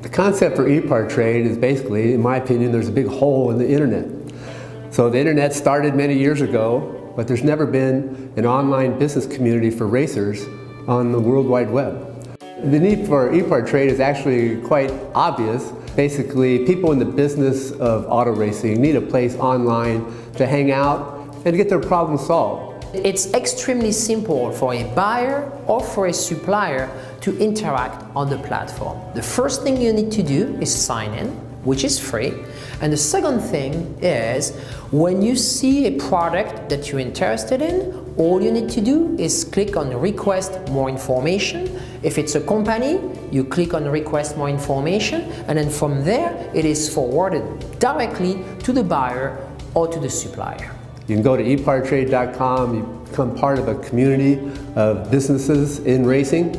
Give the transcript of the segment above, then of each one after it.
The concept for EPARTRADE is basically, in my opinion, there's a big hole in the internet. So the internet started many years ago, but there's never been an online business community for racers on the World Wide Web. The need for EPARTRADE is actually quite obvious. Basically, people in the business of auto racing need a place online to hang out and to get their problems solved. It's extremely simple for a buyer or for a supplier to interact on the platform. The first thing you need to do is sign in, which is free. And the second thing is, when you see a product that you're interested in, all you need to do is click on request more information. If it's a company, you click on request more information, and then from there, it is forwarded directly to the buyer or to the supplier. You can go to epartrade.com, you become part of a community of businesses in racing,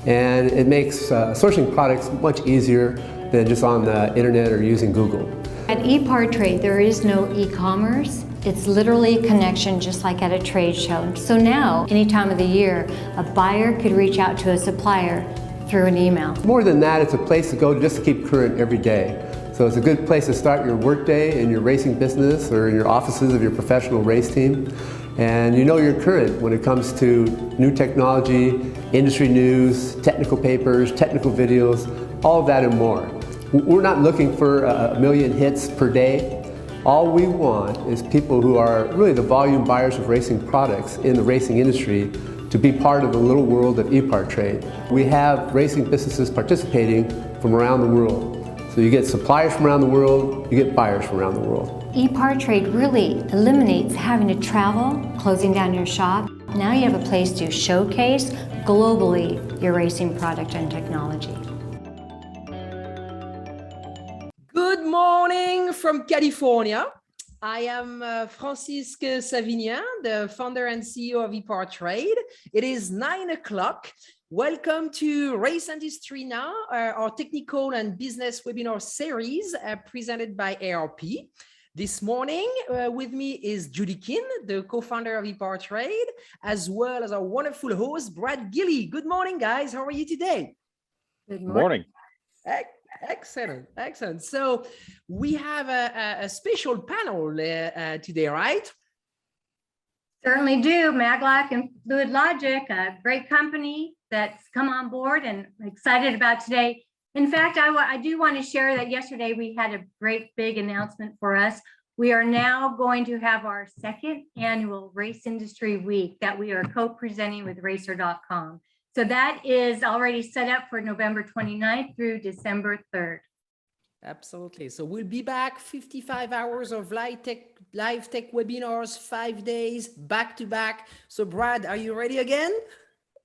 and it makes sourcing products much easier than just on the internet or using Google. At EPARTRADE, there is no e-commerce. It's literally a connection just like at a trade show. So now, any time of the year, a buyer could reach out to a supplier through an email. More than that, it's a place to go just to keep current every day. So it's a good place to start your workday in your racing business or in your offices of your professional race team. And you know you're current when it comes to new technology, industry news, technical papers, technical videos, all of that and more. We're not looking for a million hits per day. All we want is people who are really the volume buyers of racing products in the racing industry to be part of the little world of EPARTRADE. We have racing businesses participating from around the world. So you get suppliers from around the world, you get buyers from around the world. EPARTRADE really eliminates having to travel, closing down your shop. Now you have a place to showcase globally your racing product and technology. Good morning from California. I am Francisque Savignan, the founder and CEO of EPARTRADE. It is 9 o'clock. Welcome to Race Industry Now, our technical and business webinar series presented by ARP. This morning with me is Judy Kin, the co-founder of EPARTRADE, as well as our wonderful host, Brad Gilley. Good morning, guys. How are you today? Good morning. Excellent, excellent. So we have a special panel today, right? Certainly do. Maglock and Fluidlogic, a great company that's come on board and excited about today. In fact, I do want to share that yesterday we had a great big announcement for us. We are now going to have our second annual Race Industry Week that we are co-presenting with Racer.com. So that is already set up for November 29th through December 3rd. Absolutely. So we'll be back 55 hours of live tech webinars, 5 days back to back. So Brad, are you ready again?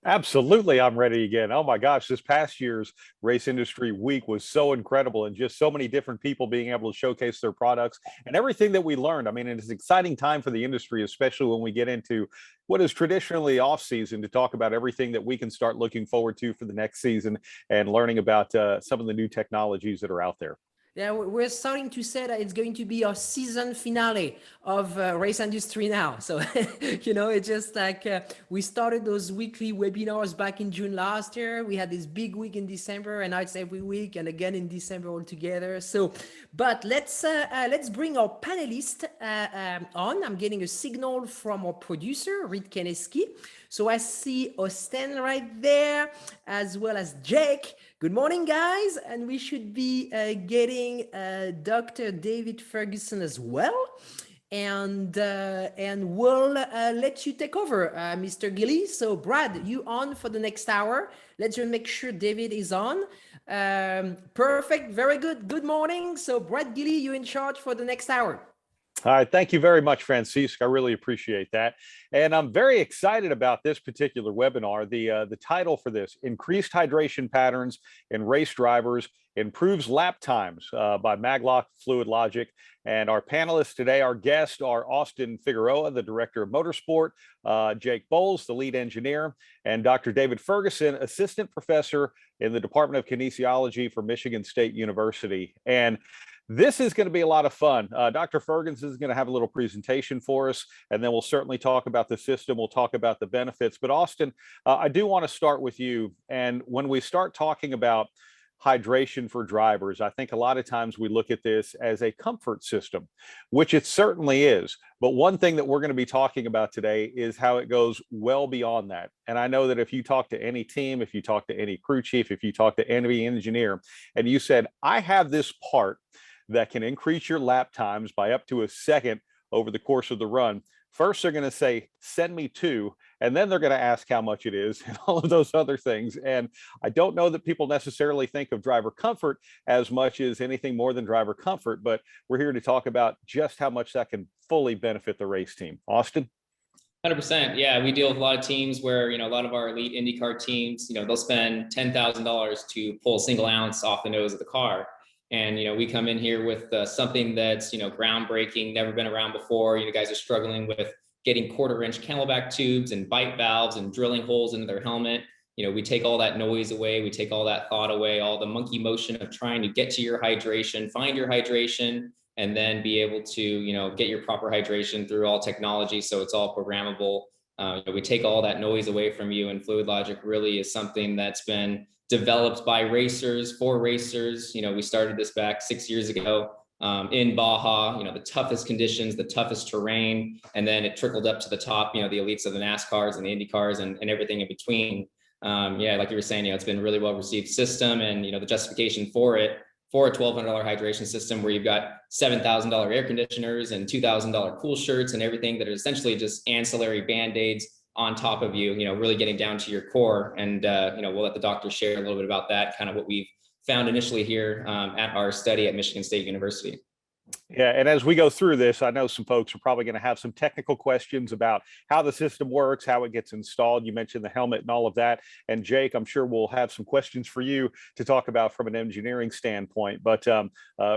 Absolutely, I'm ready again. Oh my gosh, this past year's Race Industry Week was so incredible, and just so many different people being able to showcase their products and everything that we learned. I mean, it's an exciting time for the industry, especially when we get into what is traditionally off season, to talk about everything that we can start looking forward to for the next season and learning about some of the new technologies that are out there. Yeah, we're starting to say that it's going to be our season finale of Race Industry Now. So, you know, it's just like we started those weekly webinars back in June last year. We had this big week in December, and now it's every week and again in December all together. So, but let's bring our panelist on. I'm getting a signal from our producer, Reed Keneski. So I see Austin right there, as well as Jake. Good morning, guys. And we should be getting Dr. David Ferguson as well. And we'll let you take over, Mr. Gilley. So Brad, you on for the next hour. Let's just make sure David is on. Perfect. Very good. Good morning. So Brad Gilley, you're in charge for the next hour. All right, thank you very much, Francisque. I really appreciate that. And I'm very excited about this particular webinar. The title for this, Increased Hydration Patterns in Race Drivers Improves Lap Times by Maglock Fluidlogic. And our panelists today, our guests are Austin Figueroa, the Director of Motorsport, Jake Bowles, the Lead Engineer, and Dr. David Ferguson, Assistant Professor in the Department of Kinesiology for Michigan State University. And this is going to be a lot of fun. Dr. Ferguson is going to have a little presentation for us, and then we'll certainly talk about the system. We'll talk about the benefits. But Austin, I do want to start with you. And when we start talking about hydration for drivers, I think a lot of times we look at this as a comfort system, which it certainly is. But one thing that we're going to be talking about today is how it goes well beyond that. And I know that if you talk to any team, if you talk to any crew chief, if you talk to any engineer, and you said, I have this part that can increase your lap times by up to a second over the course of the run, first they're going to say, send me two, and then they're going to ask how much it is and all of those other things. And I don't know that people necessarily think of driver comfort as much as anything more than driver comfort, but we're here to talk about just how much that can fully benefit the race team. Austin? 100%. Yeah, we deal with a lot of teams where, a lot of our elite IndyCar teams, they'll spend $10,000 to pull a single ounce off the nose of the car. And, we come in here with something that's, groundbreaking, never been around before. Guys are struggling with getting 1/4-inch Camelback tubes and bite valves and drilling holes into their helmet. We take all that noise away. We take all that thought away, all the monkey motion of trying to get to your hydration, find your hydration, and then be able to, get your proper hydration through all technology. So it's all programmable. We take all that noise away from you, and Fluidlogic really is something that's been developed by racers for racers. We started this back 6 years ago in Baja, the toughest conditions, the toughest terrain. And then it trickled up to the top, the elites of the NASCARs and the IndyCars and everything in between. Yeah, like you were saying, it's been a really well received system, and, the justification for it, for a $1,200 hydration system where you've got $7,000 air conditioners and $2,000 cool shirts and everything that are essentially just ancillary Band-Aids on top of you, really getting down to your core. And, we'll let the doctor share a little bit about that, kind of what we've found initially here at our study at Michigan State University. Yeah, and as we go through this, I know some folks are probably going to have some technical questions about how the system works, how it gets installed. You mentioned the helmet and all of that. And Jake, I'm sure we'll have some questions for you to talk about from an engineering standpoint. But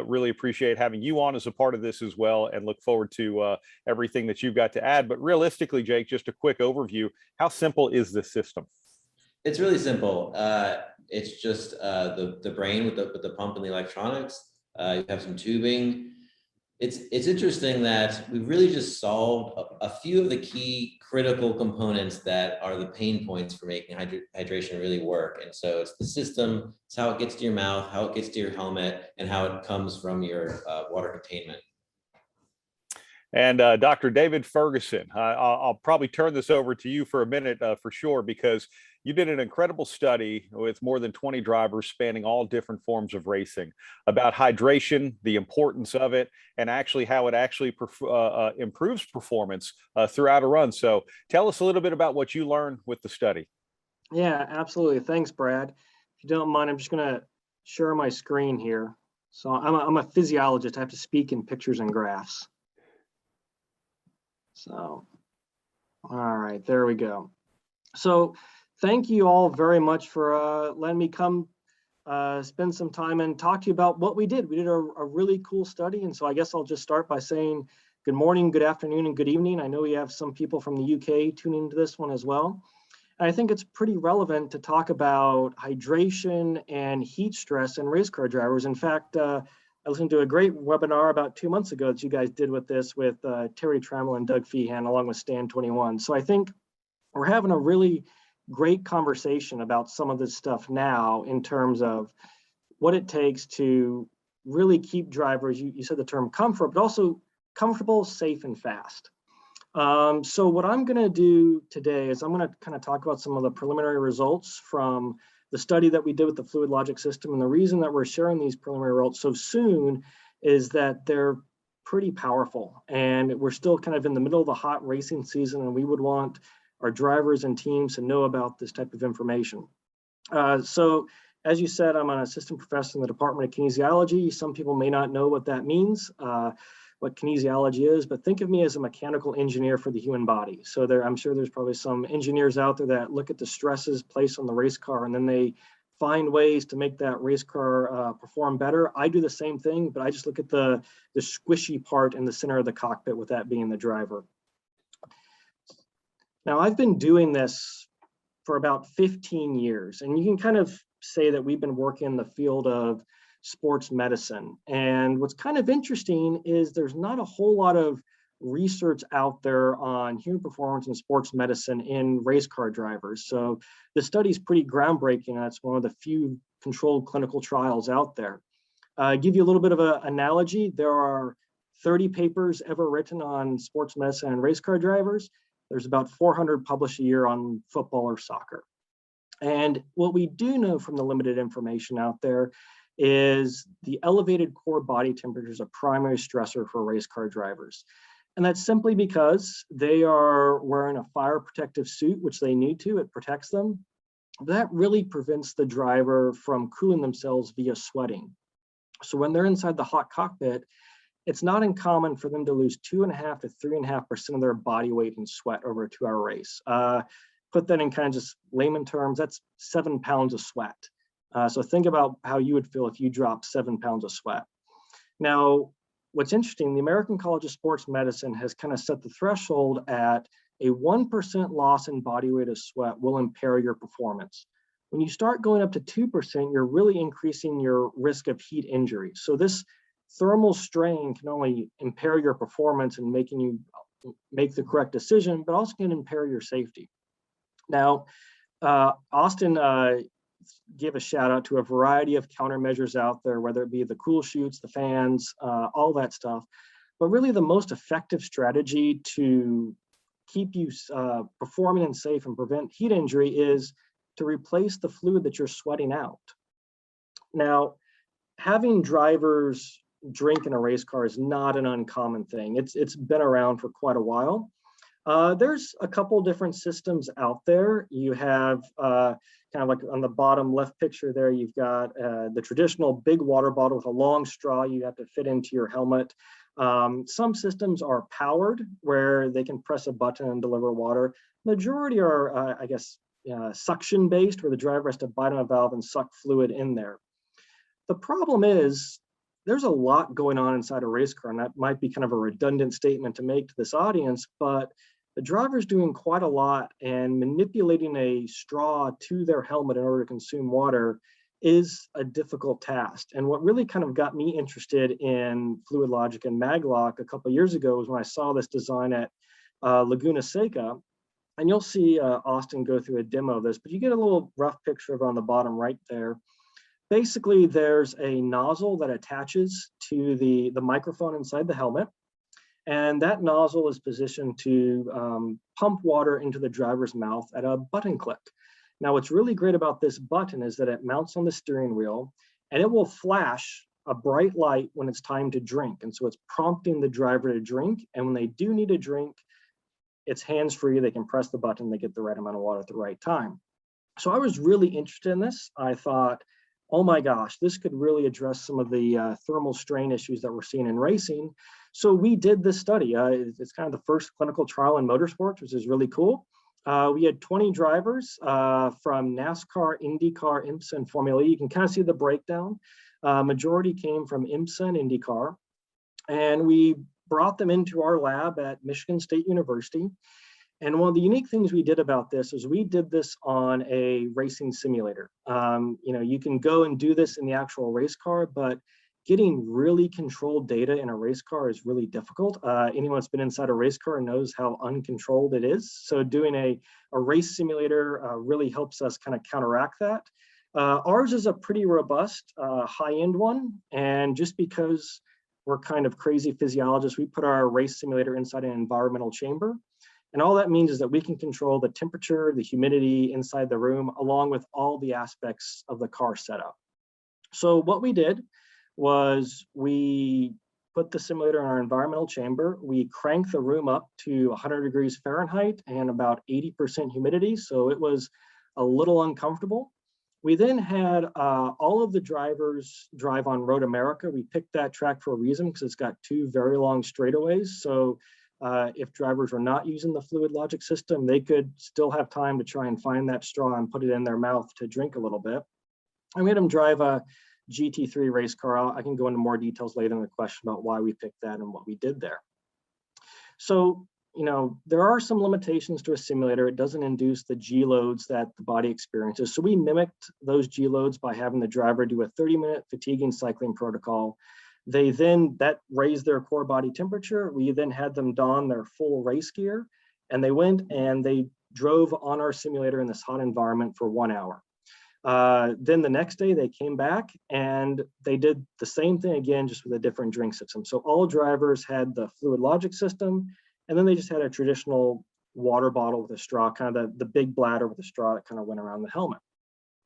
really appreciate having you on as a part of this as well, and look forward to everything that you've got to add. But realistically, Jake, just a quick overview. How simple is this system? It's really simple. It's just the brain with the pump and the electronics. You have some tubing. It's interesting that we really just solved a few of the key critical components that are the pain points for making hydration really work. And so it's the system, it's how it gets to your mouth, how it gets to your helmet, and how it comes from your water containment. And Dr. David Ferguson, I'll probably turn this over to you for a minute for sure, because you did an incredible study with more than 20 drivers spanning all different forms of racing about hydration, the importance of it, and actually how it actually improves performance throughout a run. So tell us a little bit about what you learned with the study. Yeah, absolutely. Thanks, Brad. If you don't mind, I'm just going to share my screen here. So I'm a physiologist. I have to speak in pictures and graphs. So, all right, there we go. So thank you all very much for letting me come spend some time and talk to you about what we did. We did a really cool study. And so I guess I'll just start by saying good morning, good afternoon, and good evening. I know we have some people from the UK tuning into this one as well. And I think it's pretty relevant to talk about hydration and heat stress in race car drivers. In fact, I listened to a great webinar about 2 months ago that you guys did with this with Terry Trammell and Doug Feehan, along with Stan 21. So I think we're having a really great conversation about some of this stuff now in terms of what it takes to really keep drivers, you said the term comfort, but also comfortable, safe, and fast. So what I'm going to do today is I'm going to kind of talk about some of the preliminary results from the study that we did with the Fluidlogic system. And the reason that we're sharing these preliminary results so soon is that they're pretty powerful. And we're still kind of in the middle of the hot racing season, and we would want our drivers and teams to know about this type of information. So as you said, I'm an assistant professor in the Department of Kinesiology. Some people may not know what that means, what kinesiology is, but think of me as a mechanical engineer for the human body. So I'm sure there's probably some engineers out there that look at the stresses placed on the race car, and then they find ways to make that race car perform better. I do the same thing, but I just look at the squishy part in the center of the cockpit, with that being the driver. Now, I've been doing this for about 15 years, and you can kind of say that we've been working in the field of sports medicine. And what's kind of interesting is there's not a whole lot of research out there on human performance in sports medicine in race car drivers. So the study is pretty groundbreaking, and it's one of the few controlled clinical trials out there. Give you a little bit of an analogy. There are 30 papers ever written on sports medicine and race car drivers. There's about 400 published a year on football or soccer. And what we do know from the limited information out there is the elevated core body temperature is a primary stressor for race car drivers. And that's simply because they are wearing a fire protective suit, which they need to, it protects them. That really prevents the driver from cooling themselves via sweating. So when they're inside the hot cockpit, it's not uncommon for them to lose 2.5 to 3.5% of their body weight in sweat over a 2-hour race. Put that in kind of just layman terms, that's 7 pounds of sweat. So think about how you would feel if you dropped 7 pounds of sweat. Now, what's interesting, the American College of Sports Medicine has kind of set the threshold at a 1% loss in body weight of sweat will impair your performance. When you start going up to 2%, you're really increasing your risk of heat injury. So this thermal strain can only impair your performance and making you make the correct decision, but also can impair your safety. Now, Austin gave a shout out to a variety of countermeasures out there, whether it be the cool chutes, the fans, all that stuff. But really the most effective strategy to keep you performing and safe and prevent heat injury is to replace the fluid that you're sweating out. Now, having drivers drink in a race car is not an uncommon thing. It's been around for quite a while. There's a couple different systems out there. You have kind of like on the bottom left picture there, you've got the traditional big water bottle with a long straw you have to fit into your helmet. Some systems are powered where they can press a button and deliver water. Majority are, I guess, suction based where the driver has to bite on a valve and suck fluid in there. The problem is there's a lot going on inside a race car, and that might be kind of a redundant statement to make to this audience, but the driver's doing quite a lot, and manipulating a straw to their helmet in order to consume water is a difficult task. And what really kind of got me interested in Fluidlogic and Maglock a couple of years ago was when I saw this design at Laguna Seca. And you'll see Austin go through a demo of this, but you get a little rough picture of it on the bottom right there. Basically, there's a nozzle that attaches to the microphone inside the helmet. And that nozzle is positioned to pump water into the driver's mouth at a button click. Now, what's really great about this button is that it mounts on the steering wheel and it will flash a bright light when it's time to drink. And so it's prompting the driver to drink. And when they do need a drink, it's hands-free. They can press the button, they get the right amount of water at the right time. So I was really interested in this. I thought, oh my gosh, this could really address some of the thermal strain issues that we're seeing in racing. So we did this study. It's kind of the first clinical trial in motorsports, which is really cool. We had 20 drivers from NASCAR, IndyCar, IMSA, and Formula E. You can kind of see the breakdown. Majority came from IMSA and IndyCar. And we brought them into our lab at Michigan State University. And one of the unique things we did about this is we did this on a racing simulator. You can go and do this in the actual race car, but getting really controlled data in a race car is really difficult. Anyone that's been inside a race car knows how uncontrolled it is. So doing a race simulator really helps us kind of counteract that. Ours is a pretty robust, high-end one. And just because we're kind of crazy physiologists, we put our race simulator inside an environmental chamber. And all that means is that we can control the temperature, the humidity inside the room, along with all the aspects of the car setup. So what we did was we put the simulator in our environmental chamber. We cranked the room up to 100 degrees Fahrenheit and about 80% humidity. So it was a little uncomfortable. We then had all of the drivers drive on Road America. We picked that track for a reason because it's got 2 very long straightaways. So if drivers were not using the Fluidlogic system, they could still have time to try and find that straw and put it in their mouth to drink a little bit. I made them drive a GT3 race car. I can go into more details later in the question about why we picked that and what we did there. So, there are some limitations to a simulator. It doesn't induce the G loads that the body experiences. So we mimicked those G loads by having the driver do a 30-minute fatiguing cycling protocol. That raised their core body temperature. We then had them don their full race gear, and they went and they drove on our simulator in this hot environment for 1 hour. Then the next day they came back and they did the same thing again, just with a different drink system. So all drivers had the Fluidlogic system, and then they just had a traditional water bottle with a straw, kind of the big bladder with a straw that kind of went around the helmet.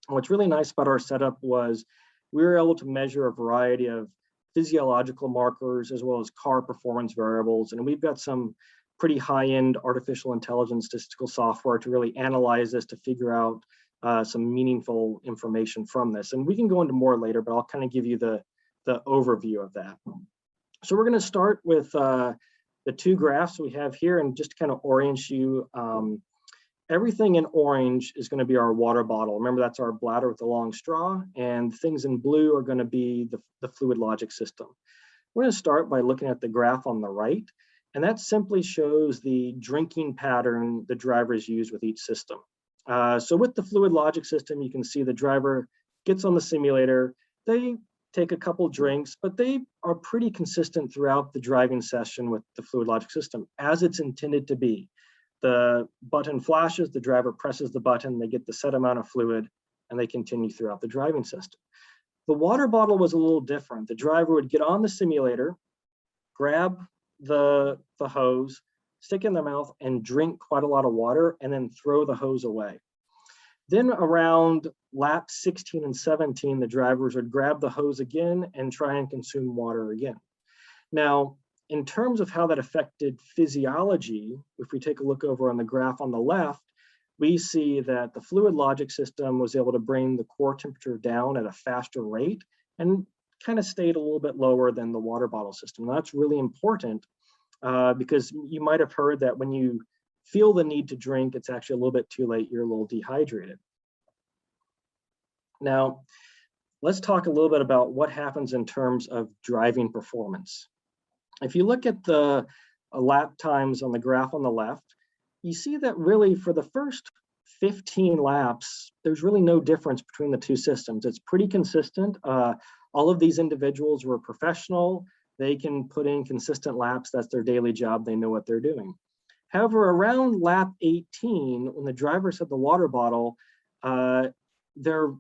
And what's really nice about our setup was we were able to measure a variety of physiological markers as well as car performance variables. And we've got some pretty high-end artificial intelligence statistical software to really analyze this to figure out some meaningful information from this. And we can go into more later, but I'll kind of give you the overview of that. So we're going to start with the two graphs we have here, and just to kind of orient you, everything in orange is going to be our water bottle. Remember, that's our bladder with the long straw, and things in blue are going to be the Fluidlogic system. We're going to start by looking at the graph on the right, and that simply shows the drinking pattern the drivers use with each system. So with the Fluidlogic system, you can see the driver gets on the simulator, they take a couple drinks, but they are pretty consistent throughout the driving session with the Fluidlogic system, as it's intended to be. The button flashes, the driver presses the button, they get the set amount of fluid, and they continue throughout the driving system. The water bottle was a little different. The driver would get on the simulator, grab the hose, stick it in their mouth, and drink quite a lot of water, and then throw the hose away. Then around lap 16 and 17, the drivers would grab the hose again and try and consume water again. Now, in terms of how that affected physiology, if we take a look over on the graph on the left, we see that the Fluidlogic system was able to bring the core temperature down at a faster rate and kind of stayed a little bit lower than the water bottle system. Now, that's really important because you might have heard that when you feel the need to drink, it's actually a little bit too late, you're a little dehydrated. Now, let's talk a little bit about what happens in terms of driving performance. If you look at the lap times on the graph on the left, you see that really for the first 15 laps, there's really no difference between the two systems. It's pretty consistent. All of these individuals were professional. They can put in consistent laps. That's their daily job. They know what they're doing. However, around lap 18, when the drivers had the water bottle, their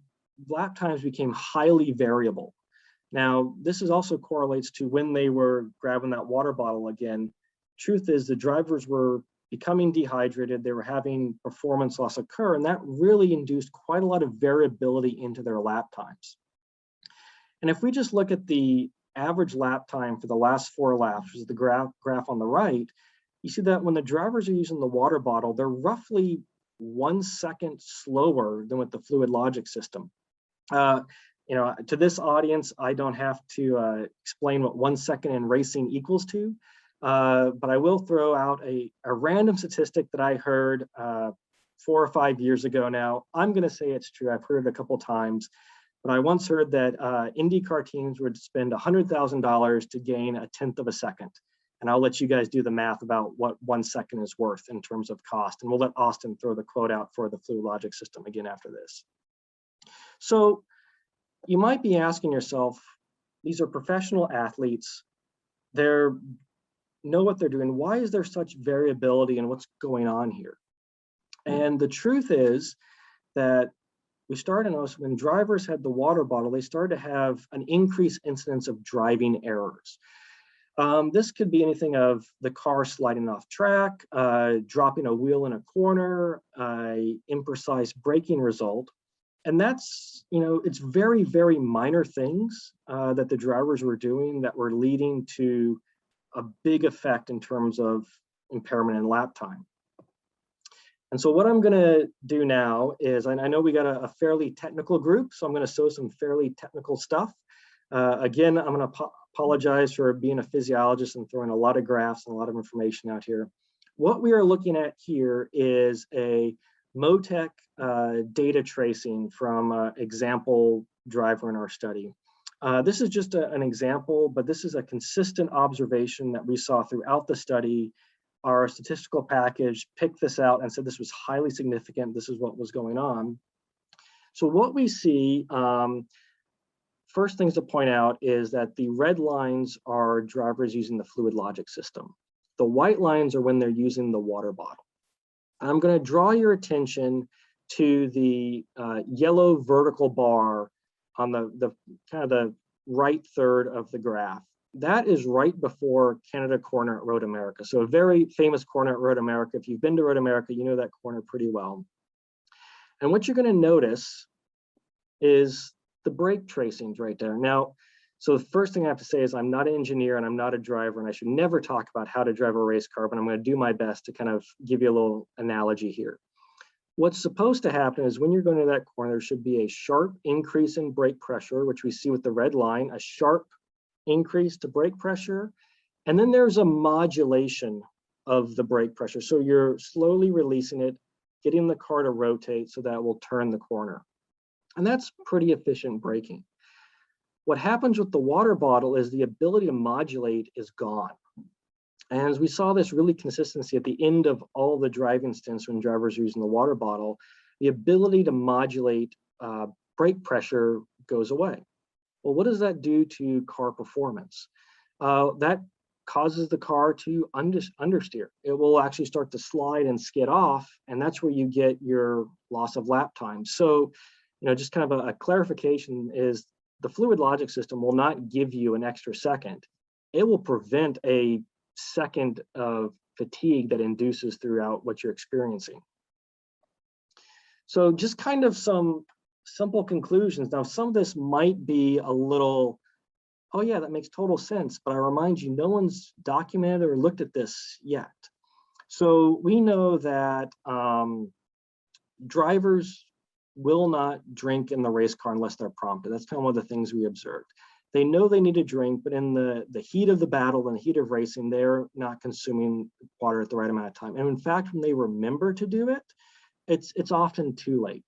lap times became highly variable. Now, this is also correlates to when they were grabbing that water bottle again. Truth is, the drivers were becoming dehydrated. They were having performance loss occur, and that really induced quite a lot of variability into their lap times. And if we just look at the average lap time for the last 4 laps, which is the graph on the right, you see that when the drivers are using the water bottle, they're roughly 1 second slower than with the Fluidlogic system. You know, to this audience, I don't have to explain what 1 second in racing equals to, but I will throw out a random statistic that I heard 4 or 5 years ago now. I'm going to say it's true. I've heard it a couple times, but I once heard that IndyCar teams would spend $100,000 to gain 1/10 of a second. And I'll let you guys do the math about what 1 second is worth in terms of cost. And we'll let Austin throw the quote out for the Fluidlogic system again after this. So you might be asking yourself, these are professional athletes. They know what they're doing. Why is there such variability in what's going on here? And the truth is that we started to notice when drivers had the water bottle, they started to have an increased incidence of driving errors. This could be anything of the car sliding off track, dropping a wheel in a corner, imprecise braking result. And that's, you know, it's very, very minor things that the drivers were doing that were leading to a big effect in terms of impairment in lap time. And so what I'm going to do now is, I know we got a fairly technical group, so I'm going to show some fairly technical stuff. Again, I'm going to apologize for being a physiologist and throwing a lot of graphs and a lot of information out here. What we are looking at here is a Motec data tracing from an example driver in our study. This is just an example, but this is a consistent observation that we saw throughout the study. Our statistical package picked this out and said this was highly significant. This is what was going on. So what we see, first things to point out is that the red lines are drivers using the Fluidlogic system. The white lines are when they're using the water bottle. I'm going to draw your attention to the yellow vertical bar on the kind of the right third of the graph. That is right before Canada Corner at Road America. So a very famous corner at Road America. If you've been to Road America, you know that corner pretty well. And what you're going to notice is the brake tracings right there. Now, so the first thing I have to say is I'm not an engineer and I'm not a driver, and I should never talk about how to drive a race car, but I'm going to do my best to kind of give you a little analogy here. What's supposed to happen is when you're going to that corner, there should be a sharp increase in brake pressure, which we see with the red line, a sharp increase to brake pressure. And then there's a modulation of the brake pressure. So you're slowly releasing it, getting the car to rotate so that it will turn the corner. And that's pretty efficient braking. What happens with the water bottle is the ability to modulate is gone. And as we saw this really consistency at the end of all the driving stints when drivers are using the water bottle, the ability to modulate brake pressure goes away. Well, what does that do to car performance? That causes the car to understeer. It will actually start to slide and skid off, and that's where you get your loss of lap time. So, just kind of a clarification is the Fluidlogic system will not give you an extra second. It will prevent a second of fatigue that induces throughout what you're experiencing. So just kind of some simple conclusions. Now, some of this might be a little, oh yeah, that makes total sense, but I remind you, no one's documented or looked at this yet. So we know that drivers will not drink in the race car unless they're prompted. That's kind of one of the things we observed. They know they need to drink, but in the heat of the battle and the heat of racing, they're not consuming water at the right amount of time. And in fact, when they remember to do it, it's often too late.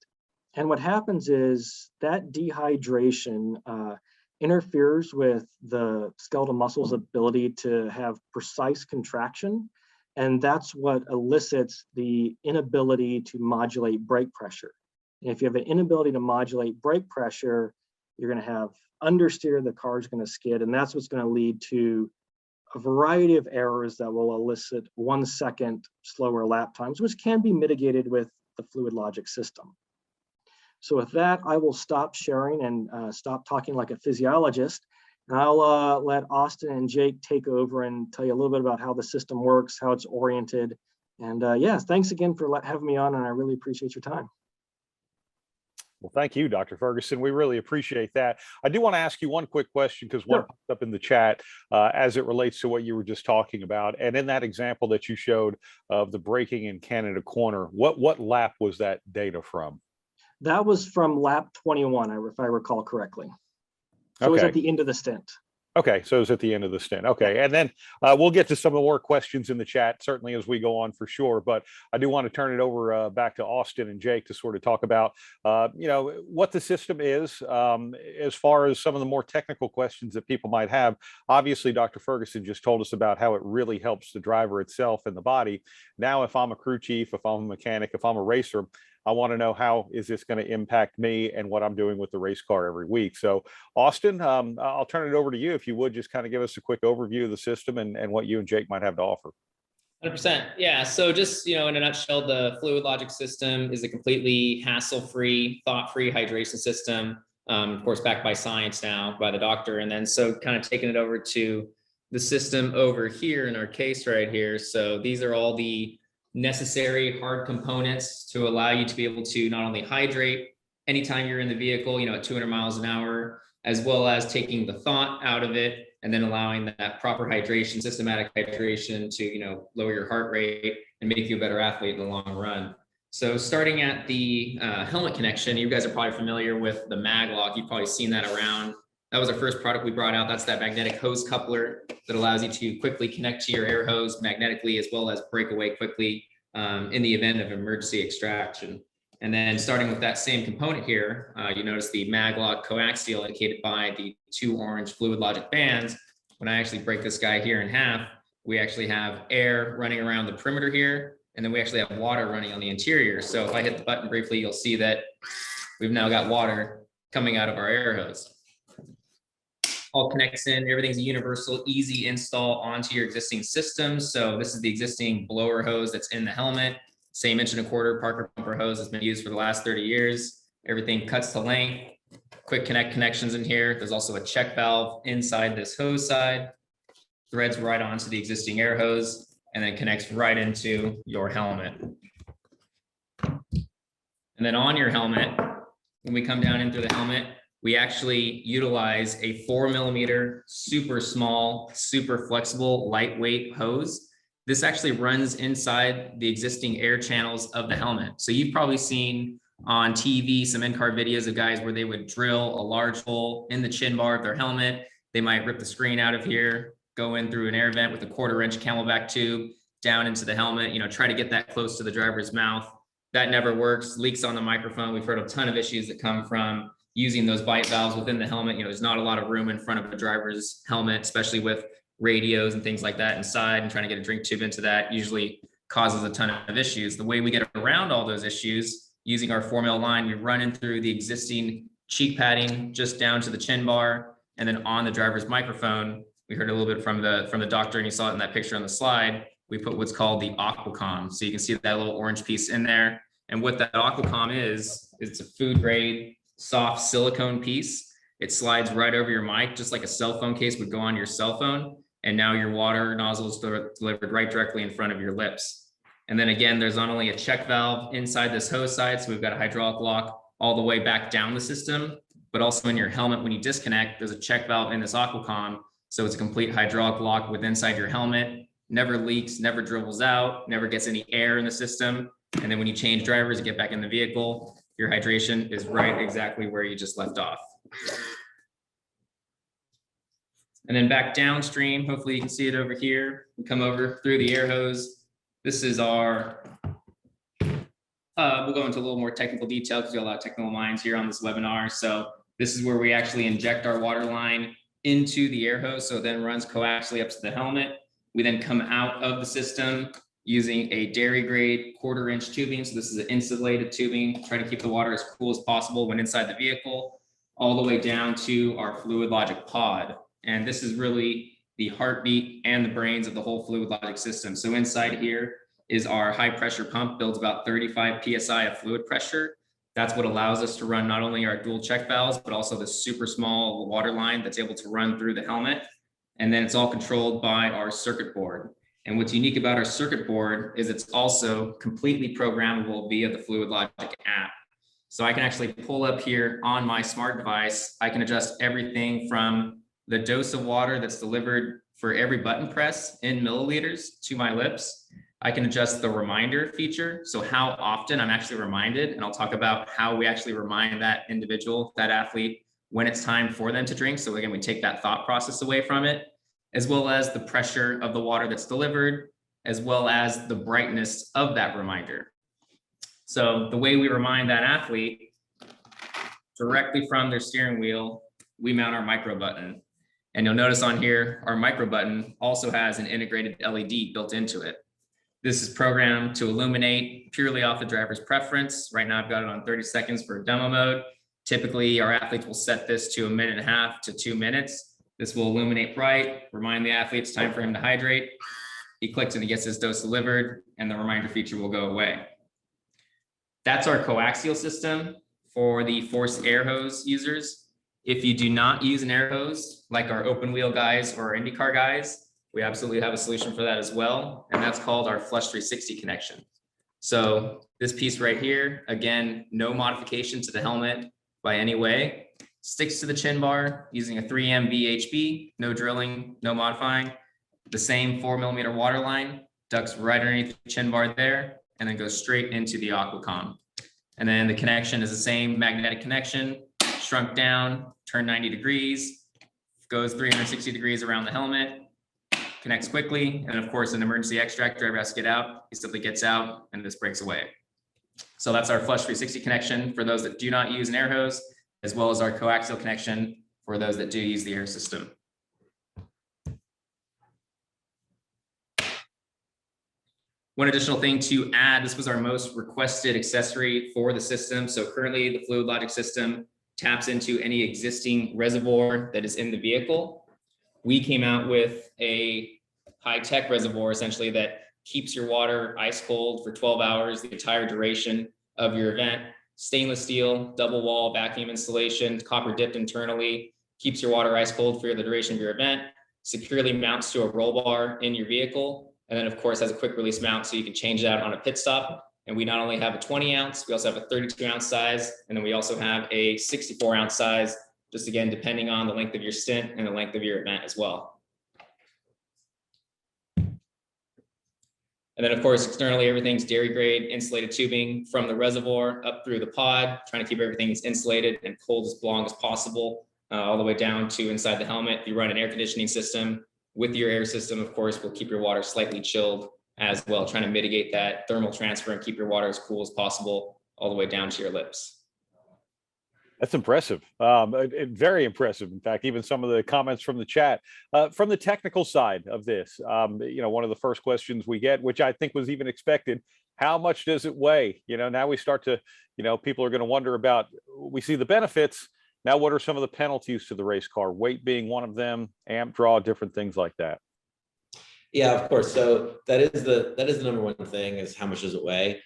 And what happens is that dehydration interferes with the skeletal muscle's ability to have precise contraction. And that's what elicits the inability to modulate brake pressure. And if you have an inability to modulate brake pressure, you're going to have understeer, the car is going to skid, and that's what's going to lead to a variety of errors that will elicit 1 second slower lap times, which can be mitigated with the Fluidlogic system. So with that, I will stop sharing and stop talking like a physiologist. And I'll let Austin and Jake take over and tell you a little bit about how the system works, how it's oriented. And yes, thanks again for having me on, and I really appreciate your time. Well, thank you, Dr. Ferguson. We really appreciate that. I do want to ask you one quick question because one popped up in the chat as it relates to what you were just talking about. And in that example that you showed of the braking in Canada Corner, what lap was that data from? That was from lap 21, if I recall correctly. So it was at the end of the stint. Okay, so it's at the end of the stint. Okay, and then we'll get to some more questions in the chat, certainly as we go on for sure. But I do want to turn it over back to Austin and Jake to sort of talk about, what the system is as far as some of the more technical questions that people might have. Obviously, Dr. Ferguson just told us about how it really helps the driver itself and the body. Now, if I'm a crew chief, if I'm a mechanic, if I'm a racer, I want to know how is this going to impact me and what I'm doing with the race car every week. So Austin, I'll turn it over to you if you would just kind of give us a quick overview of the system and what you and Jake might have to offer. 100%. Yeah. So just, in a nutshell, the Fluidlogic system is a completely hassle-free, thought-free hydration system, of course, backed by science now by the doctor. And then so kind of taking it over to the system over here in our case right here. So these are all the necessary hard components to allow you to be able to not only hydrate anytime you're in the vehicle, at 200 miles an hour, as well as taking the thought out of it and then allowing that proper hydration, systematic hydration to, lower your heart rate and make you a better athlete in the long run. So starting at the helmet connection, you guys are probably familiar with the Maglock. You've probably seen that around. That was our first product we brought out. That's that magnetic hose coupler that allows you to quickly connect to your air hose magnetically, as well as break away quickly in the event of emergency extraction. And then starting with that same component here, you notice the Maglock coaxial indicated by the 2 orange Fluidlogic bands. When I actually break this guy here in half, we actually have air running around the perimeter here, and then we actually have water running on the interior. So if I hit the button briefly, you'll see that we've now got water coming out of our air hose. All connects in, everything's a universal, easy install onto your existing system. So this is the existing blower hose that's in the helmet. Same 1.25 Parker pumper hose that's been used for the last 30 years. Everything cuts to length, quick connect connections in here. There's also a check valve inside this hose side, threads right onto the existing air hose, and then connects right into your helmet. And then on your helmet, when we come down in through the helmet, we actually utilize a 4mm, super small, super flexible, lightweight hose. This actually runs inside the existing air channels of the helmet. So you've probably seen on TV some in-car videos of guys where they would drill a large hole in the chin bar of their helmet. They might rip the screen out of here, go in through an air vent with a 1/4-inch Camelback tube down into the helmet, try to get that close to the driver's mouth. That never works. Leaks on the microphone. We've heard a ton of issues that come from using those bite valves within the helmet. There's not a lot of room in front of a driver's helmet, especially with radios and things like that inside, and trying to get a drink tube into that usually causes a ton of issues. The way we get around all those issues, using our 4mm line, we run in through the existing cheek padding just down to the chin bar, and then on the driver's microphone, we heard a little bit from the doctor, and you saw it in that picture on the slide, we put what's called the Aquacon. So you can see that little orange piece in there. And what that Aquacon is it's a food grade soft silicone piece. It slides right over your mic, just like a cell phone case would go on your cell phone. And now your water nozzle is delivered right directly in front of your lips. And then again, there's not only a check valve inside this hose side, so we've got a hydraulic lock all the way back down the system, but also in your helmet, when you disconnect, there's a check valve in this Aquacon. So it's a complete hydraulic lock with inside your helmet, never leaks, never dribbles out, never gets any air in the system. And then when you change drivers and get back in the vehicle, your hydration is right exactly where you just left off. And then back downstream, hopefully you can see it over here. We come over through the air hose. This is our, we'll go into a little more technical detail because we have a lot of technical minds here on this webinar. So this is where we actually inject our water line into the air hose. So it then runs coaxially up to the helmet. We then come out of the system using a dairy grade 1/4-inch tubing. So this is an insulated tubing, trying to keep the water as cool as possible when inside the vehicle, all the way down to our Fluidlogic pod. And this is really the heartbeat and the brains of the whole Fluidlogic system. So inside here is our high pressure pump, builds about 35 PSI of fluid pressure. That's what allows us to run not only our dual check valves, but also the super small water line that's able to run through the helmet. And then it's all controlled by our circuit board. And what's unique about our circuit board is it's also completely programmable via the Fluidlogic app. So I can actually pull up here on my smart device. I can adjust everything from the dose of water that's delivered for every button press in milliliters to my lips. I can adjust the reminder feature. So how often I'm actually reminded, and I'll talk about how we actually remind that individual, that athlete, when it's time for them to drink. So again, we take that thought process away from it, as well as the pressure of the water that's delivered, as well as the brightness of that reminder. So the way we remind that athlete, directly from their steering wheel, we mount our micro button. And you'll notice on here, our micro button also has an integrated LED built into it. This is programmed to illuminate purely off the driver's preference. Right now I've got it on 30 seconds for demo mode. Typically our athletes will set this to 1.5 to 2 minutes. This will illuminate bright, remind the athlete it's time for him to hydrate. He clicks and he gets his dose delivered, and the reminder feature will go away. That's our coaxial system for the forced air hose users. If you do not use an air hose, like our open wheel guys or our IndyCar guys, we absolutely have a solution for that as well. And that's called our Flush 360 connection. So this piece right here, again, no modification to the helmet by any way, sticks to the chin bar using a 3M VHB, no drilling, no modifying. The same 4mm water line ducks right underneath the chin bar there, and then goes straight into the Aquacon. And then the connection is the same magnetic connection, shrunk down, turn 90 degrees, goes 360 degrees around the helmet, connects quickly. And of course, an emergency extract, driver has to get out. He simply gets out and this breaks away. So that's our Flush 360 connection for those that do not use an air hose, as well as our coaxial connection for those that do use the air system. One additional thing to add, this was our most requested accessory for the system. So currently the Fluidlogic system taps into any existing reservoir that is in the vehicle. We came out with a high-tech reservoir essentially that keeps your water ice cold for 12 hours, the entire duration of your event. stainless steel, double wall vacuum insulation, copper dipped internally, keeps your water ice cold for the duration of your event, securely mounts to a roll bar in your vehicle, and then of course has a quick release mount so you can change it out on a pit stop. And we not only have a 20 ounce, we also have a 32 ounce size, and then we also have a 64 ounce size, just again, depending on the length of your stint and the length of your event as well. And then of course, externally, everything's dairy grade insulated tubing from the reservoir up through the pod, trying to keep everything as insulated and cold as long as possible, all the way down to inside the helmet. You run an air conditioning system with your air system, of course, will keep your water slightly chilled as well, trying to mitigate that thermal transfer and keep your water as cool as possible all the way down to your lips. That's impressive. Very impressive. In fact, even some of the comments from the chat. From the technical side of this, one of the first questions we get, which I think was even expected, how much does it weigh? Now we start to, people are going to wonder about, we see the benefits. Now, what are some of the penalties to the race car? Weight being one of them, amp draw, different things like that. Yeah, of course. So that is the number one thing, is how much does it weigh?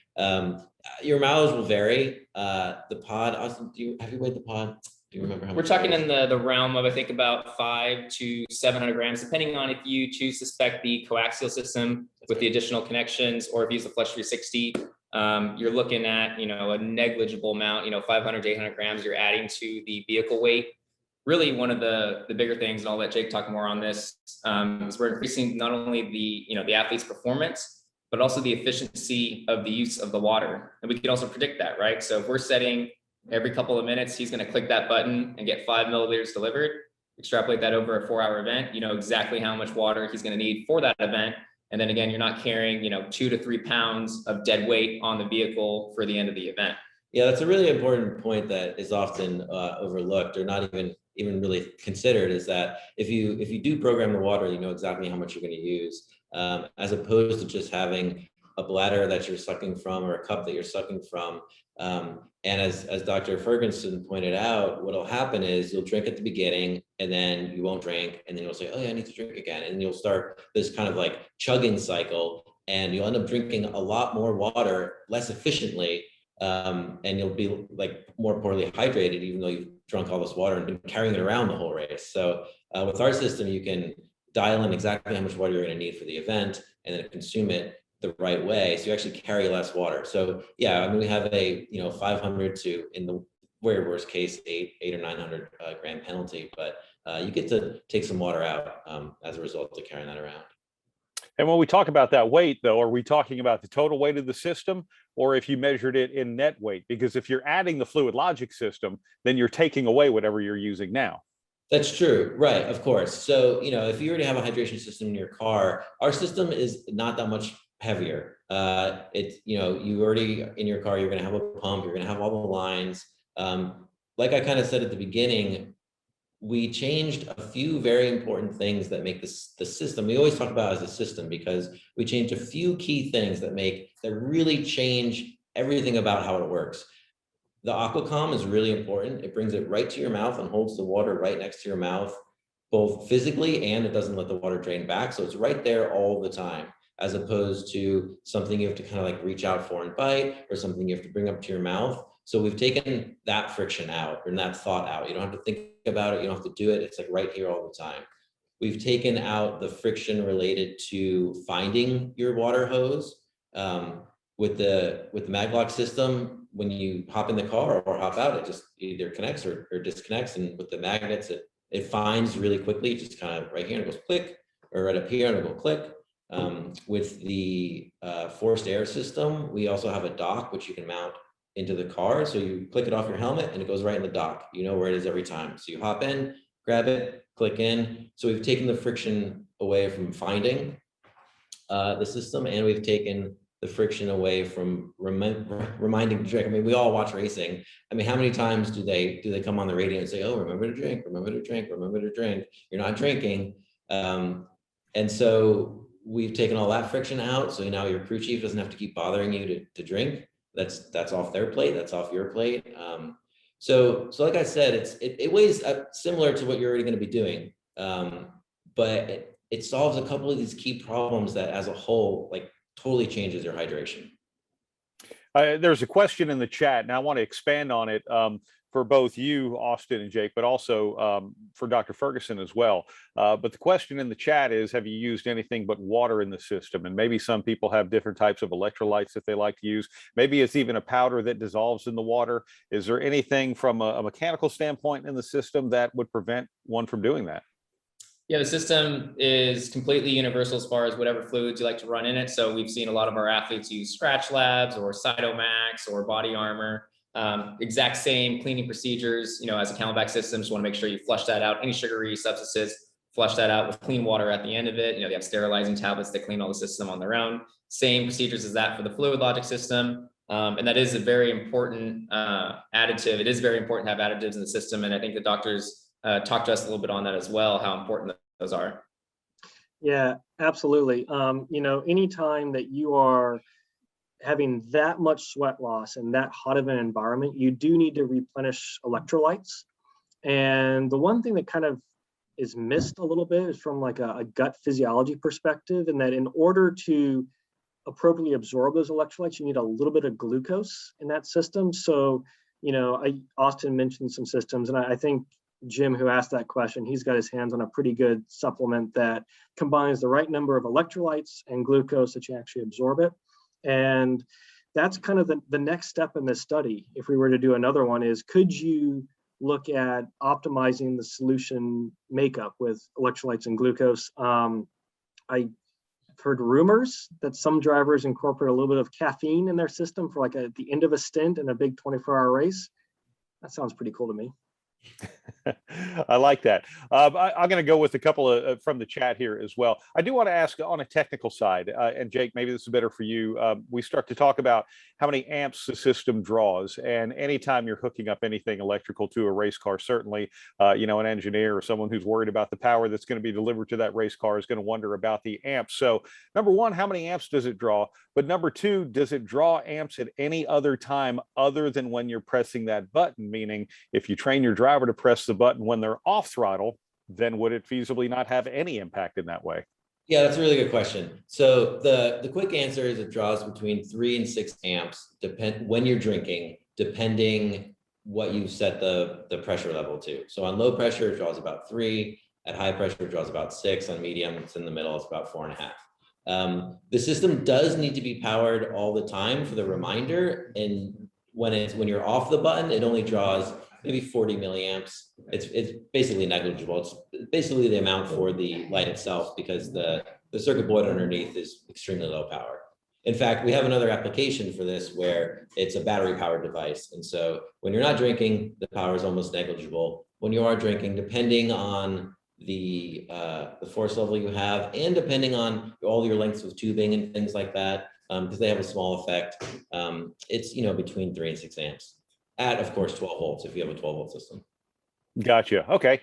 Your mileage will vary. The pod, Austin, have you weighed the pod? Do you remember how much? We're talking in the realm of, I think, about 500 to 700 grams, depending on if you choose to spec the coaxial system with the additional connections, or if you use the Flush 360. You're looking at, a negligible amount, 500 to 800 grams you're adding to the vehicle weight. Really, one of the bigger things, and I'll let Jake talk more on this, is we're increasing not only the athlete's performance, but also the efficiency of the use of the water. And we can also predict that, right? So if we're setting every couple of minutes, he's going to click that button and get 5 milliliters delivered, extrapolate that over a 4-hour event, you know exactly how much water he's going to need for that event. And then again, you're not carrying, 2 to 3 pounds of dead weight on the vehicle for the end of the event. Yeah, that's a really important point that is often overlooked, or not even really considered, is that if you do program the water, you know exactly how much you're going to use, as opposed to just having a bladder that you're sucking from, or a cup that you're sucking from. And as Dr. Ferguson pointed out, what'll happen is you'll drink at the beginning, and then you won't drink, and then you'll say, oh yeah, I need to drink again. And you'll start this kind of like chugging cycle, and you'll end up drinking a lot more water less efficiently. And you'll be like more poorly hydrated, even though you've drunk all this water and been carrying it around the whole race. So with our system, you can dial in exactly how much water you're going to need for the event, and then consume it the right way, so you actually carry less water. So yeah, I mean, we have a 500 to, in the very worst case, 800 or 900 gram penalty, but you get to take some water out as a result of carrying that around. And when we talk about that weight, though, are we talking about the total weight of the system, or if you measured it in net weight? Because if you're adding the Fluidlogic system, then you're taking away whatever you're using now. That's true, right? Of course. So if you already have a hydration system in your car, our system is not that much heavier. It's you already in your car, you're going to have a pump, you're going to have all the lines. Like I kind of said at the beginning, we changed a few very important things that make this the system. We always talk about it as a system because we changed a few key things that really change everything about how it works. The Aquacon is really important. It brings it right to your mouth and holds the water right next to your mouth, both physically, and it doesn't let the water drain back. So it's right there all the time, as opposed to something you have to kind of like reach out for and bite, or something you have to bring up to your mouth. So we've taken that friction out, and that thought out. You don't have to think about it. You don't have to do it. It's like right here all the time. We've taken out the friction related to finding your water hose. With the Maglock system, when you hop in the car or hop out, it just either connects or disconnects. And with the magnets, it finds really quickly, just kind of right here, and it goes click, or right up here, and it'll go click. With the forced air system, we also have a dock which you can mount into the car. So you click it off your helmet and it goes right in the dock. You know where it is every time. So you hop in, grab it, click in. So we've taken the friction away from finding the system, and we've taken the friction away from reminding to drink. I mean, we all watch racing. I mean, how many times do they come on the radio and say, oh, remember to drink, remember to drink, remember to drink. You're not drinking. And so we've taken all that friction out. So now your crew chief doesn't have to keep bothering you to drink. That's off their plate. That's off your plate. So like I said, it weighs similar to what you're already going to be doing. But it solves a couple of these key problems that as a whole, like, totally changes your hydration. There's a question in the chat, and I want to expand on it for both you, Austin and Jake, but also for Dr. Ferguson as well. But the question in the chat is, have you used anything but water in the system? And maybe some people have different types of electrolytes that they like to use. Maybe it's even a powder that dissolves in the water. Is there anything from a mechanical standpoint in the system that would prevent one from doing that? Yeah, the system is completely universal as far as whatever fluids you like to run in it. So we've seen a lot of our athletes use Scratch Labs or Cytomax or Body Armor. Exact same cleaning procedures, as a Camelback system. Just want to make sure you flush that out. Any sugary substances, flush that out with clean water at the end of it. They have sterilizing tablets that clean all the system on their own. Same procedures as that for the Fluidlogic system. And that is a very important additive. It is very important to have additives in the system. And I think the doctors talked to us a little bit on that as well, how important those are. Yeah, absolutely. Anytime that you are having that much sweat loss and that hot of an environment, you do need to replenish electrolytes. And the one thing that kind of is missed a little bit is from like a gut physiology perspective, and that in order to appropriately absorb those electrolytes, you need a little bit of glucose in that system. So, Austin mentioned some systems, and I think Jim, who asked that question, he's got his hands on a pretty good supplement that combines the right number of electrolytes and glucose that you actually absorb it. And that's kind of the next step in this study. If we were to do another one, is could you look at optimizing the solution makeup with electrolytes and glucose? I've heard rumors that some drivers incorporate a little bit of caffeine in their system for like at the end of a stint in a big 24-hour race. That sounds pretty cool to me. I like that. I'm going to go with a couple from the chat here as well. I do want to ask on a technical side, and Jake, maybe this is better for you. We start to talk about how many amps the system draws, and anytime you're hooking up anything electrical to a race car, certainly, an engineer or someone who's worried about the power that's going to be delivered to that race car is going to wonder about the amps. So number one, how many amps does it draw? But number two, does it draw amps at any other time other than when you're pressing that button? Meaning, if you train your driver to press the button when they're off throttle, then would it feasibly not have any impact in that way? Yeah, that's a really good question. So the quick answer is it draws between 3 and 6 amps when you're drinking, depending what you set the pressure level to. So on low pressure, it draws about 3. At high pressure, it draws about 6. On medium, it's in the middle, it's about 4.5. The system does need to be powered all the time for the reminder. And when you're off the button, it only draws maybe 40 milliamps. It's basically negligible. It's basically the amount for the light itself, because the circuit board underneath is extremely low power. In fact, we have another application for this where it's a battery powered device. And so when you're not drinking, the power is almost negligible. When you are drinking, depending on the force level you have, and depending on all your lengths of tubing and things like that, because they have a small effect, it's between 3 and 6 amps. At, of course, 12 volts if you have a 12-volt system. Gotcha. Okay.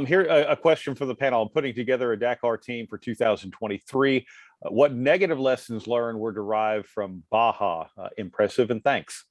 Here, a question from the panel. I'm putting together a Dakar team for 2023. What negative lessons learned were derived from Baja? Impressive, and thanks.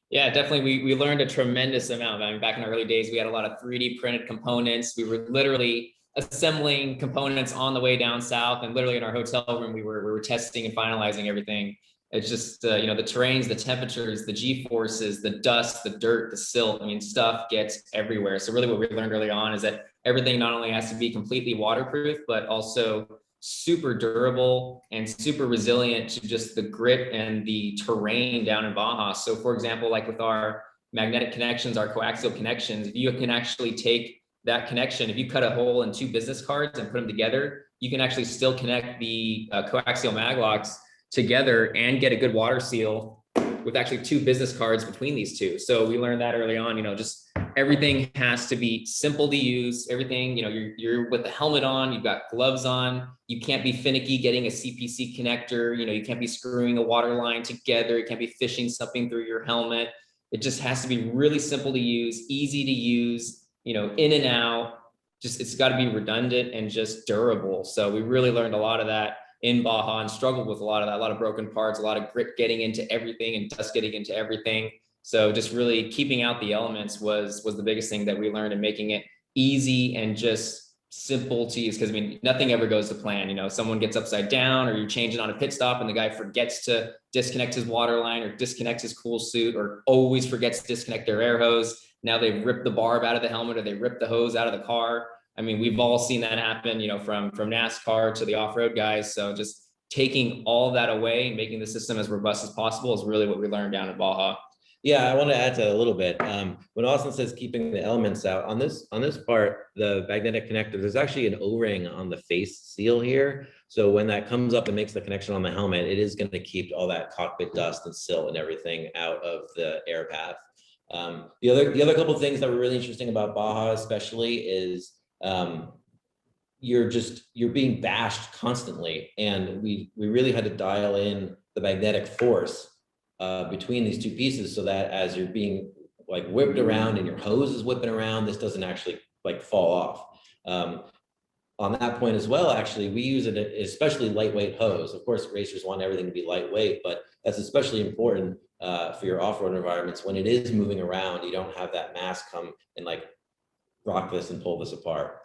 Yeah, definitely. We learned a tremendous amount. I mean, back in the early days, we had a lot of 3D printed components. We were literally assembling components on the way down south, and literally in our hotel room, we were testing and finalizing everything. It's just, the terrains, the temperatures, the G-forces, the dust, the dirt, the silt, stuff gets everywhere. So really what we learned early on is that everything not only has to be completely waterproof, but also super durable and super resilient to just the grit and the terrain down in Baja. So for example, like with our magnetic connections, our coaxial connections, if you can actually take that connection, if you cut a hole in 2 business cards and put them together, you can actually still connect the coaxial maglocks together and get a good water seal with actually 2 business cards between these two. So we learned that early on, just everything has to be simple to use. Everything, you're with the helmet on, you've got gloves on, you can't be finicky getting a CPC connector, you can't be screwing a water line together, you can't be fishing something through your helmet. It just has to be really simple to use, easy to use, in and out. Just, it's got to be redundant and just durable. So we really learned a lot of that in Baja and struggled with a lot of that, a lot of broken parts, a lot of grit getting into everything and dust getting into everything. So just really keeping out the elements was the biggest thing that we learned, and making it easy and just simple to use, because I mean, nothing ever goes to plan. You know, someone gets upside down, or you're changing on a pit stop and the guy forgets to disconnect his water line or disconnect his cool suit, or always forgets to disconnect their air hose. Now they've ripped the barb out of the helmet, or they ripped the hose out of the car. I mean, we've all seen that happen, you know, from NASCAR to the off-road guys. So just taking all that away and making the system as robust as possible is really what we learned down at Baja. Yeah, I want to add to that a little bit. When Austin says keeping the elements out, on this part, the magnetic connector, there's actually an O-ring on the face seal here. So when that comes up and makes the connection on the helmet, it is going to keep all that cockpit dust and silt and everything out of the air path. The other couple of things that were really interesting about Baja, especially, is you're being bashed constantly, and we really had to dial in the magnetic force between these two pieces, so that as you're being like whipped around and your hose is whipping around, this doesn't actually like fall off. On that point as well, actually, we use an especially lightweight hose. Of course, racers want everything to be lightweight, but that's especially important for your off-road environments. When it is moving around, you don't have that mass come and like rock this and pull this apart.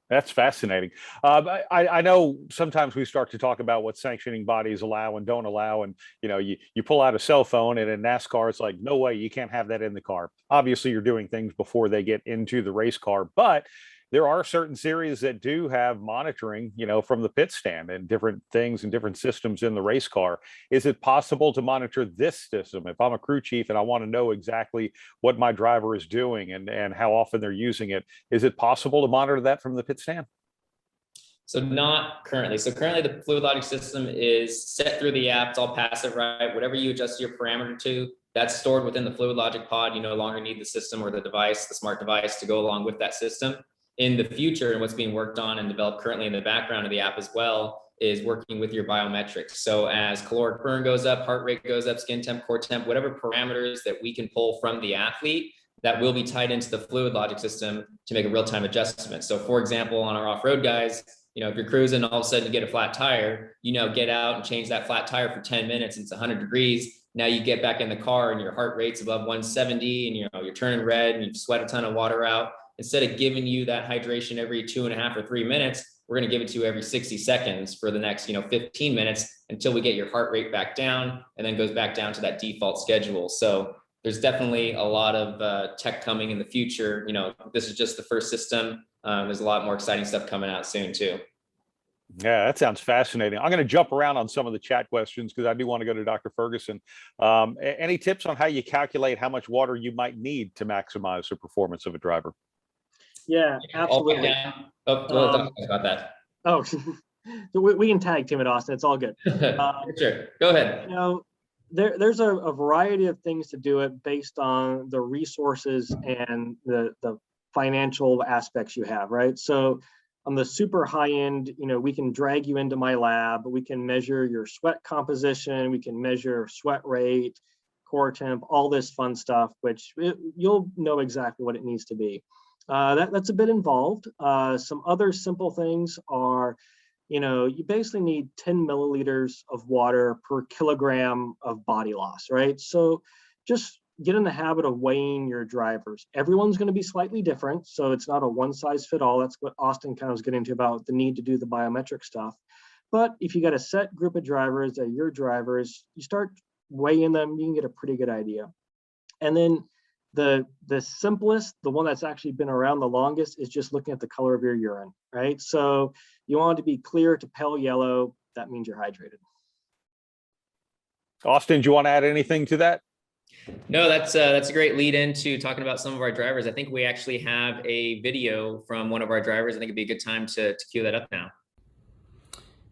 That's fascinating. I know sometimes we start to talk about what sanctioning bodies allow and don't allow. And, you know, you pull out a cell phone, and in NASCAR, it's like, no way, you can't have that in the car. Obviously, you're doing things before they get into the race car, but there are certain series that do have monitoring, you know, from the pit stand and different things and different systems in the race car. Is it possible to monitor this system? If I'm a crew chief and I want to know exactly what my driver is doing and how often they're using it, is it possible to monitor that from the pit stand? So not currently. So currently the Fluidlogic system is set through the app. It's all passive, right? Whatever you adjust your parameter to, that's stored within the Fluidlogic pod. You no longer need the system or the device, the smart device, to go along with that system. In the future, and what's being worked on and developed currently in the background of the app as well, is working with your biometrics. So as caloric burn goes up, heart rate goes up, skin temp, core temp, whatever parameters that we can pull from the athlete, that will be tied into the Fluidlogic system to make a real-time adjustment. So for example, on our off-road guys, you know, if you're cruising, all of a sudden you get a flat tire, you know, get out and change that flat tire for 10 minutes, it's 100 degrees. Now you get back in the car and your heart rate's above 170 and, you know, you're turning red and you've sweat a ton of water out. Instead of giving you that hydration every 2.5 or 3 minutes, we're going to give it to you every 60 seconds for the next, 15 minutes until we get your heart rate back down, and then goes back down to that default schedule. So there's definitely a lot of tech coming in the future. You know, this is just the first system. There's a lot more exciting stuff coming out soon too. Yeah, that sounds fascinating. I'm going to jump around on some of the chat questions because I do want to go to Dr. Ferguson. Any tips on how you calculate how much water you might need to maximize the performance of a driver? Yeah, absolutely. Talk about that. Oh, we can tag team it, Austin. It's all good. Sure, go ahead. You know, there's a variety of things to do it based on the resources and the financial aspects you have, right? So on the super high end, you know, we can drag you into my lab, we can measure your sweat composition, we can measure sweat rate, core temp, all this fun stuff, which you'll know exactly what it needs to be. That's a bit involved. Some other simple things are, you know, you basically need 10 milliliters of water per kilogram of body loss, right? So just get in the habit of weighing your drivers. Everyone's going to be slightly different, so it's not a one size fit all. That's what Austin kind of was getting into about the need to do the biometric stuff. But if you got a set group of drivers that are your drivers, you start weighing them, you can get a pretty good idea. And then the simplest, the one that's actually been around the longest, is just looking at the color of your urine, right? So you want it to be clear to pale yellow. That means you're hydrated. Austin, do you want to add anything to that? No, that's a great lead into talking about some of our drivers. I think we actually have a video from one of our drivers. I think it'd be a good time to cue that up now.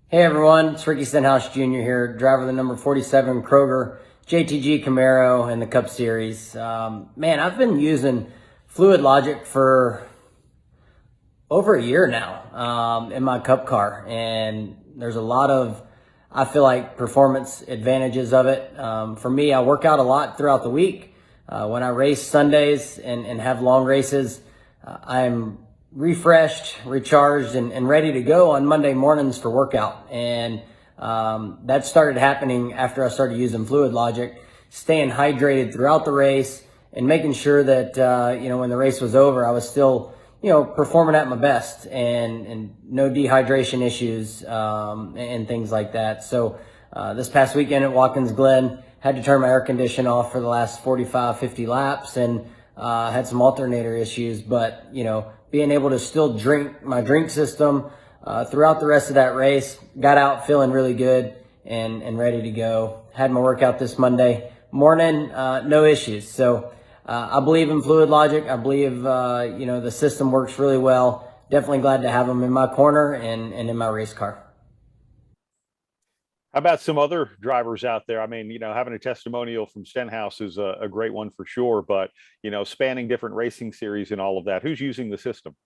Hey everyone, it's Ricky Stenhouse Jr. here, driver of the number 47 Kroger JTG Camaro in the Cup Series. Man, I've been using Fluidlogic for over a year now in my Cup car, and there's a lot of, I feel like, performance advantages of it. For me, I work out a lot throughout the week. When I race Sundays and have long races, I'm refreshed, recharged, and ready to go on Monday mornings for workout. And that started happening after I started using Fluidlogic, staying hydrated throughout the race and making sure that, when the race was over, I was still, performing at my best and no dehydration issues, and things like that. So, this past weekend at Watkins Glen, had to turn my air condition off for the last 45, 50 laps and, had some alternator issues, but, being able to still drink my drink system, throughout the rest of that race, got out feeling really good and ready to go. Had my workout this Monday morning, no issues. So, I believe in Fluidlogic. I believe, the system works really well. Definitely glad to have them in my corner and in my race car. How about some other drivers out there? I mean, having a testimonial from Stenhouse is a great one for sure, but, spanning different racing series and all of that, who's using the system?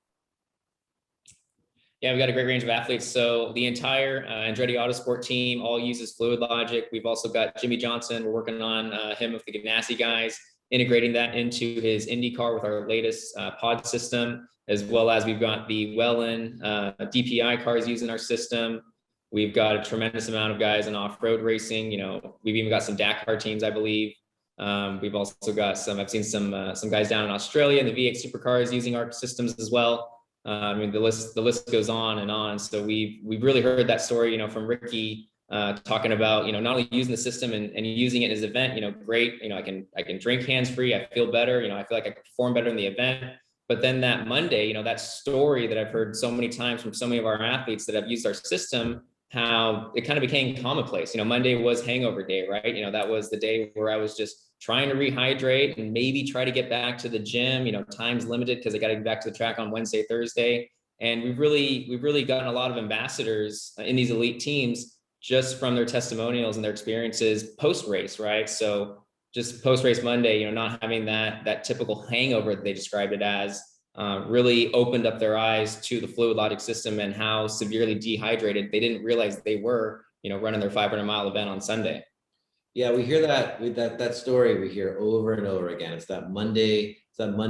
Yeah, we've got a great range of athletes. So the entire Andretti Autosport team all uses Fluidlogic. We've also got Jimmy Johnson. We're working on him with the Ganassi guys, integrating that into his IndyCar with our latest pod system, as well as we've got the Wellen DPI cars using our system. We've got a tremendous amount of guys in off-road racing. We've even got some Dakar teams, I believe. We've also got I've seen some guys down in Australia in the V8 supercars using our systems as well. I mean, the list goes on and on. So we've really heard that story, from Ricky, talking about, not only using the system and using it as an event, great, I can drink hands-free. I feel better. I feel like I can perform better in the event. But then that Monday, that story that I've heard so many times from so many of our athletes that have used our system, how it kind of became commonplace. Monday was hangover day, right? That was the day where I was just trying to rehydrate and maybe try to get back to the gym. Time's limited because I got to get back to the track on Wednesday, Thursday. And we've really gotten a lot of ambassadors in these elite teams just from their testimonials and their experiences post-race, right? So just post-race Monday, not having that typical hangover that they described it as, really opened up their eyes to the Fluidlogic system and how severely dehydrated they didn't realize they were, running their 500-mile event on Sunday. Yeah, we hear that story we hear over and over again. It's that Monday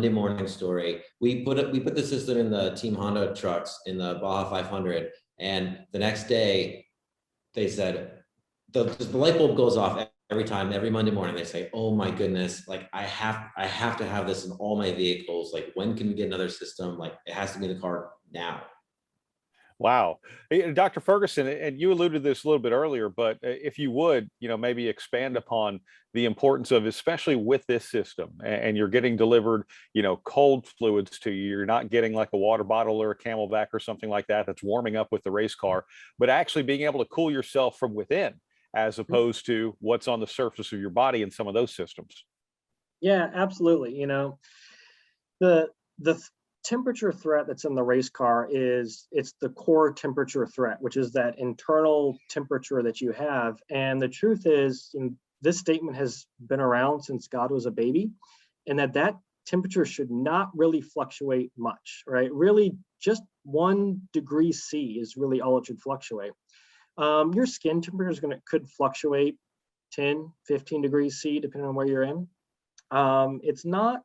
morning story. We put the system in the Team Honda trucks in the Baja 500, and the next day they said the light bulb goes off every Monday morning. They say, "Oh my goodness, like I have to have this in all my vehicles. Like, when can we get another system? Like, it has to be in the car now." Wow. Hey, Dr. Ferguson, and you alluded to this a little bit earlier, but if you would, maybe expand upon the importance of, especially with this system, and you're getting delivered, cold fluids to you. You're not getting like a water bottle or a Camelback or something like that that's warming up with the race car, but actually being able to cool yourself from within, as opposed to what's on the surface of your body in some of those systems. Yeah, absolutely. The temperature threat that's in the race car it's the core temperature threat, which is that internal temperature that you have. And the truth is, this statement has been around since God was a baby, and that temperature should not really fluctuate much, right? Really, just 1 degree C is really all it should fluctuate. Your skin temperature could fluctuate 10, 15 degrees C, depending on where you're in. It's not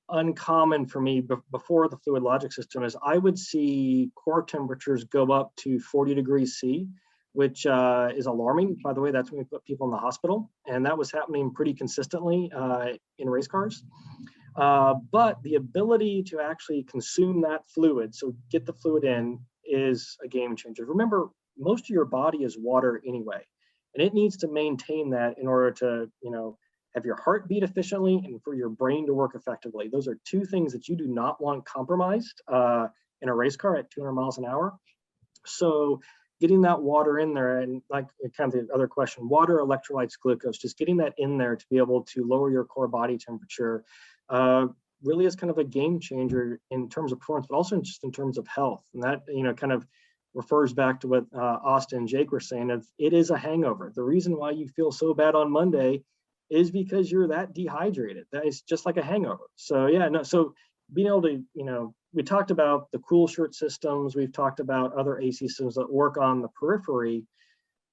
uncommon for me before the Fluidlogic system is I would see core temperatures go up to 40 degrees C, which is alarming. By the way, that's when we put people in the hospital, and that was happening pretty consistently in race cars. But the ability to actually consume that fluid, so get the fluid in, is a game changer. Remember, most of your body is water anyway, and it needs to maintain that in order to, have your heart beat efficiently and for your brain to work effectively. Those are 2 things that you do not want compromised in a race car at 200 miles an hour. So getting that water in there, and like kind of the other question, water, electrolytes, glucose, just getting that in there to be able to lower your core body temperature really is kind of a game changer in terms of performance, but also just in terms of health. And that, kind of refers back to what Austin and Jake were saying, of it is a hangover. The reason why you feel so bad on Monday is because you're that dehydrated. That is just like a hangover. So so being able to, we talked about the cool shirt systems, we've talked about other AC systems that work on the periphery.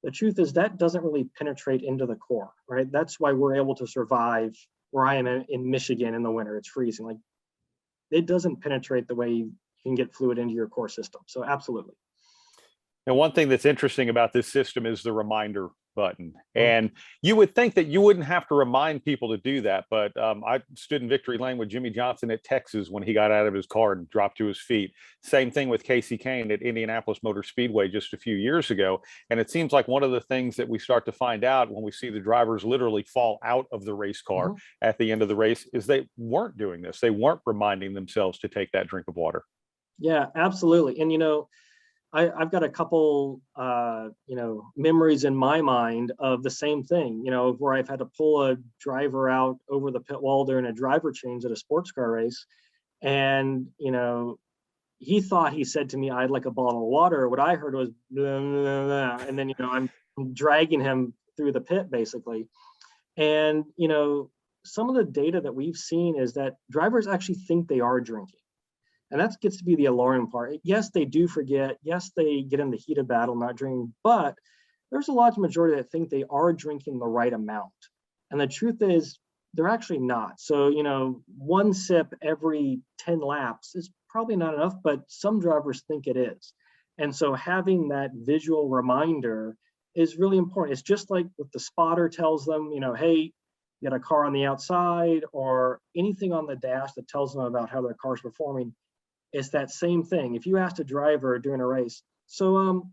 The truth is that doesn't really penetrate into the core, right? That's why we're able to survive where I am in Michigan in the winter. It's freezing. Like, it doesn't penetrate the way you can get fluid into your core system. So absolutely. And one thing that's interesting about this system is the reminder button. And you would think that you wouldn't have to remind people to do that. But I stood in victory lane with Jimmy Johnson at Texas when he got out of his car and dropped to his feet. Same thing with Casey Kane at Indianapolis Motor Speedway just a few years ago. And it seems like one of the things that we start to find out when we see the drivers literally fall out of the race car at the end of the race is they weren't doing this. They weren't reminding themselves to take that drink of water. Yeah, absolutely. And, I've got a couple, memories in my mind of the same thing, where I've had to pull a driver out over the pit wall during a driver change at a sports car race. And, he thought he said to me, I'd like a bottle of water. What I heard was, blah, blah, blah. And then, I'm dragging him through the pit basically. And, some of the data that we've seen is that drivers actually think they are drinking. And that gets to be the alarming part. Yes, they do forget. Yes, they get in the heat of battle, not drinking, but there's a large majority that think they are drinking the right amount. And the truth is they're actually not. So, one sip every 10 laps is probably not enough, but some drivers think it is. And so having that visual reminder is really important. It's just like what the spotter tells them, hey, you got a car on the outside or anything on the dash that tells them about how their car's performing. It's that same thing. If you asked a driver during a race, so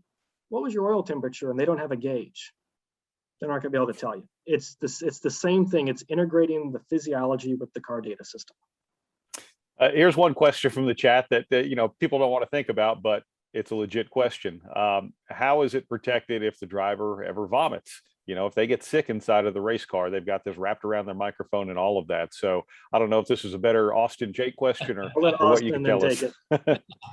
what was your oil temperature? And they don't have a gauge, they're not gonna be able to tell you. It's the same thing. It's integrating the physiology with the car data system. Here's one question from the chat that people don't want to think about, but it's a legit question. How is it protected if the driver ever vomits? If they get sick inside of the race car, they've got this wrapped around their microphone and all of that. So I don't know if this is a better Austin Jake question or what you can tell us.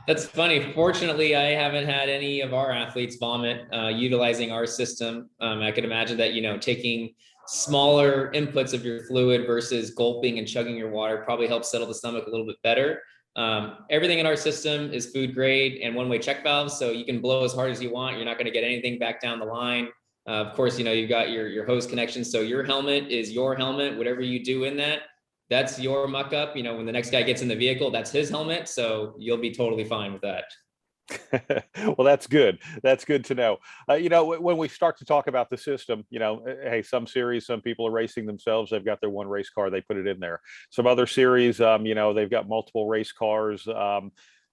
That's funny. Fortunately, I haven't had any of our athletes vomit utilizing our system. I can imagine that, taking smaller inputs of your fluid versus gulping and chugging your water probably helps settle the stomach a little bit better. Everything in our system is food grade and one-way check valves. So you can blow as hard as you want. You're not going to get anything back down the line. Of course, you've got your hose connection. So your helmet is your helmet. Whatever you do in that, that's your muck up. When the next guy gets in the vehicle, that's his helmet. So you'll be totally fine with that. Well, that's good. That's good to know. When we start to talk about the system, hey, some series, some people are racing themselves. They've got their one race car, they put it in there. Some other series, they've got multiple race cars,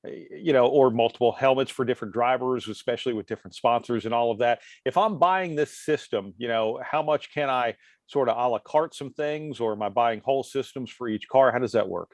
or multiple helmets for different drivers, especially with different sponsors and all of that. If I'm buying this system, how much can I sort of a la carte some things, or am I buying whole systems for each car? How does that work?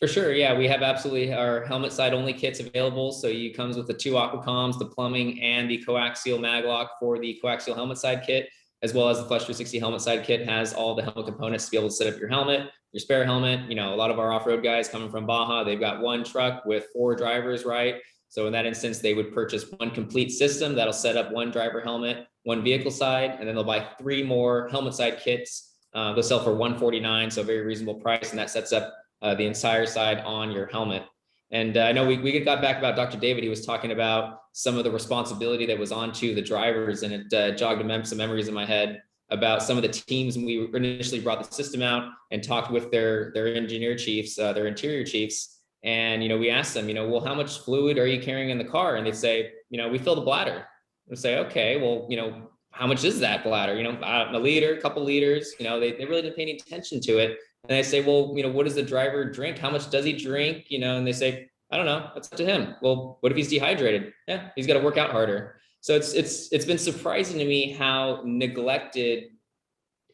For sure. Yeah, we have absolutely our helmet side only kits available. So it comes with the 2 Aquacoms, the plumbing and the coaxial Maglock for the coaxial helmet side kit, as well as the Flush 360 helmet side kit has all the helmet components to be able to set up your helmet, your spare helmet. A lot of our off-road guys coming from Baja, they've got one truck with 4 drivers, right? So in that instance, they would purchase one complete system that'll set up one driver helmet, one vehicle side, and then they'll buy 3 more helmet side kits. They'll sell for $149, so a very reasonable price, and that sets up the entire side on your helmet. And I know we got back about Dr. David. He was talking about some of the responsibility that was onto the drivers, and it jogged some memories in my head about some of the teams when we initially brought the system out and talked with their engineer chiefs, their interior chiefs. And, we asked them, well, how much fluid are you carrying in the car? And they say, we fill the bladder. We say, okay, well, how much is that bladder? A liter, a couple liters, they really didn't pay any attention to it. And I say, well, what does the driver drink? How much does he drink? And they say, I don't know, that's up to him. Well, what if he's dehydrated? Yeah, he's got to work out harder. So it's been surprising to me how neglected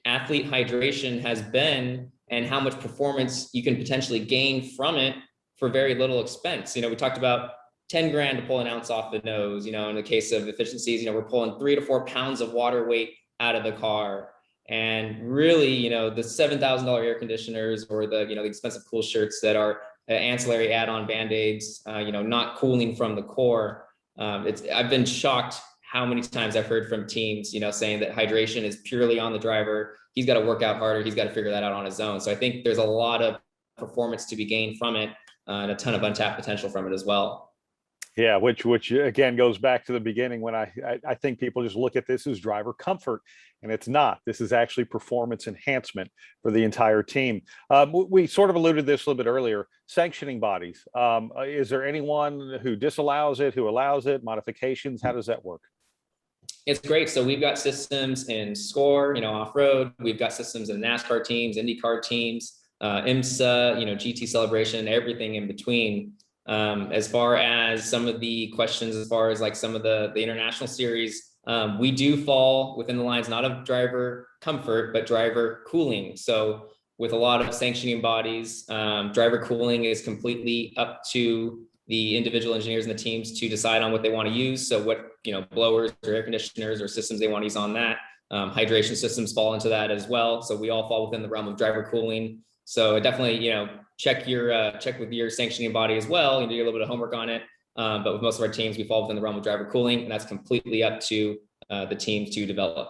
athlete hydration has been and how much performance you can potentially gain from it for very little expense. We talked about 10 grand to pull an ounce off the nose. In the case of efficiencies, we're pulling 3 to 4 pounds of water weight out of the car. And really, the $7,000 air conditioners or the expensive cool shirts that are ancillary add-on Band-Aids, not cooling from the core. I've been shocked how many times I've heard from teams, saying that hydration is purely on the driver. He's got to work out harder. He's got to figure that out on his own. So I think there's a lot of performance to be gained from it and a ton of untapped potential from it as well. Yeah, which again goes back to the beginning when I think people just look at this as driver comfort, and it's not. This is actually performance enhancement for the entire team. We sort of alluded to this a little bit earlier. Sanctioning bodies. Is there anyone who disallows it, who allows it? Modifications? How does that work? It's great. So we've got systems in SCORE, off-road. We've got systems in NASCAR teams, IndyCar teams, IMSA, GT Celebration, everything in between. As far as some of the questions, as far as like some of the international series, we do fall within the lines, not of driver comfort, but driver cooling. So with a lot of sanctioning bodies, driver cooling is completely up to the individual engineers and the teams to decide on what they want to use. So what, blowers or air conditioners or systems they want to use on that. Hydration systems fall into that as well. So we all fall within the realm of driver cooling. So definitely, check with your sanctioning body as well and do a little bit of homework on it. But with most of our teams, we fall within the realm of driver cooling, and that's completely up to the teams to develop.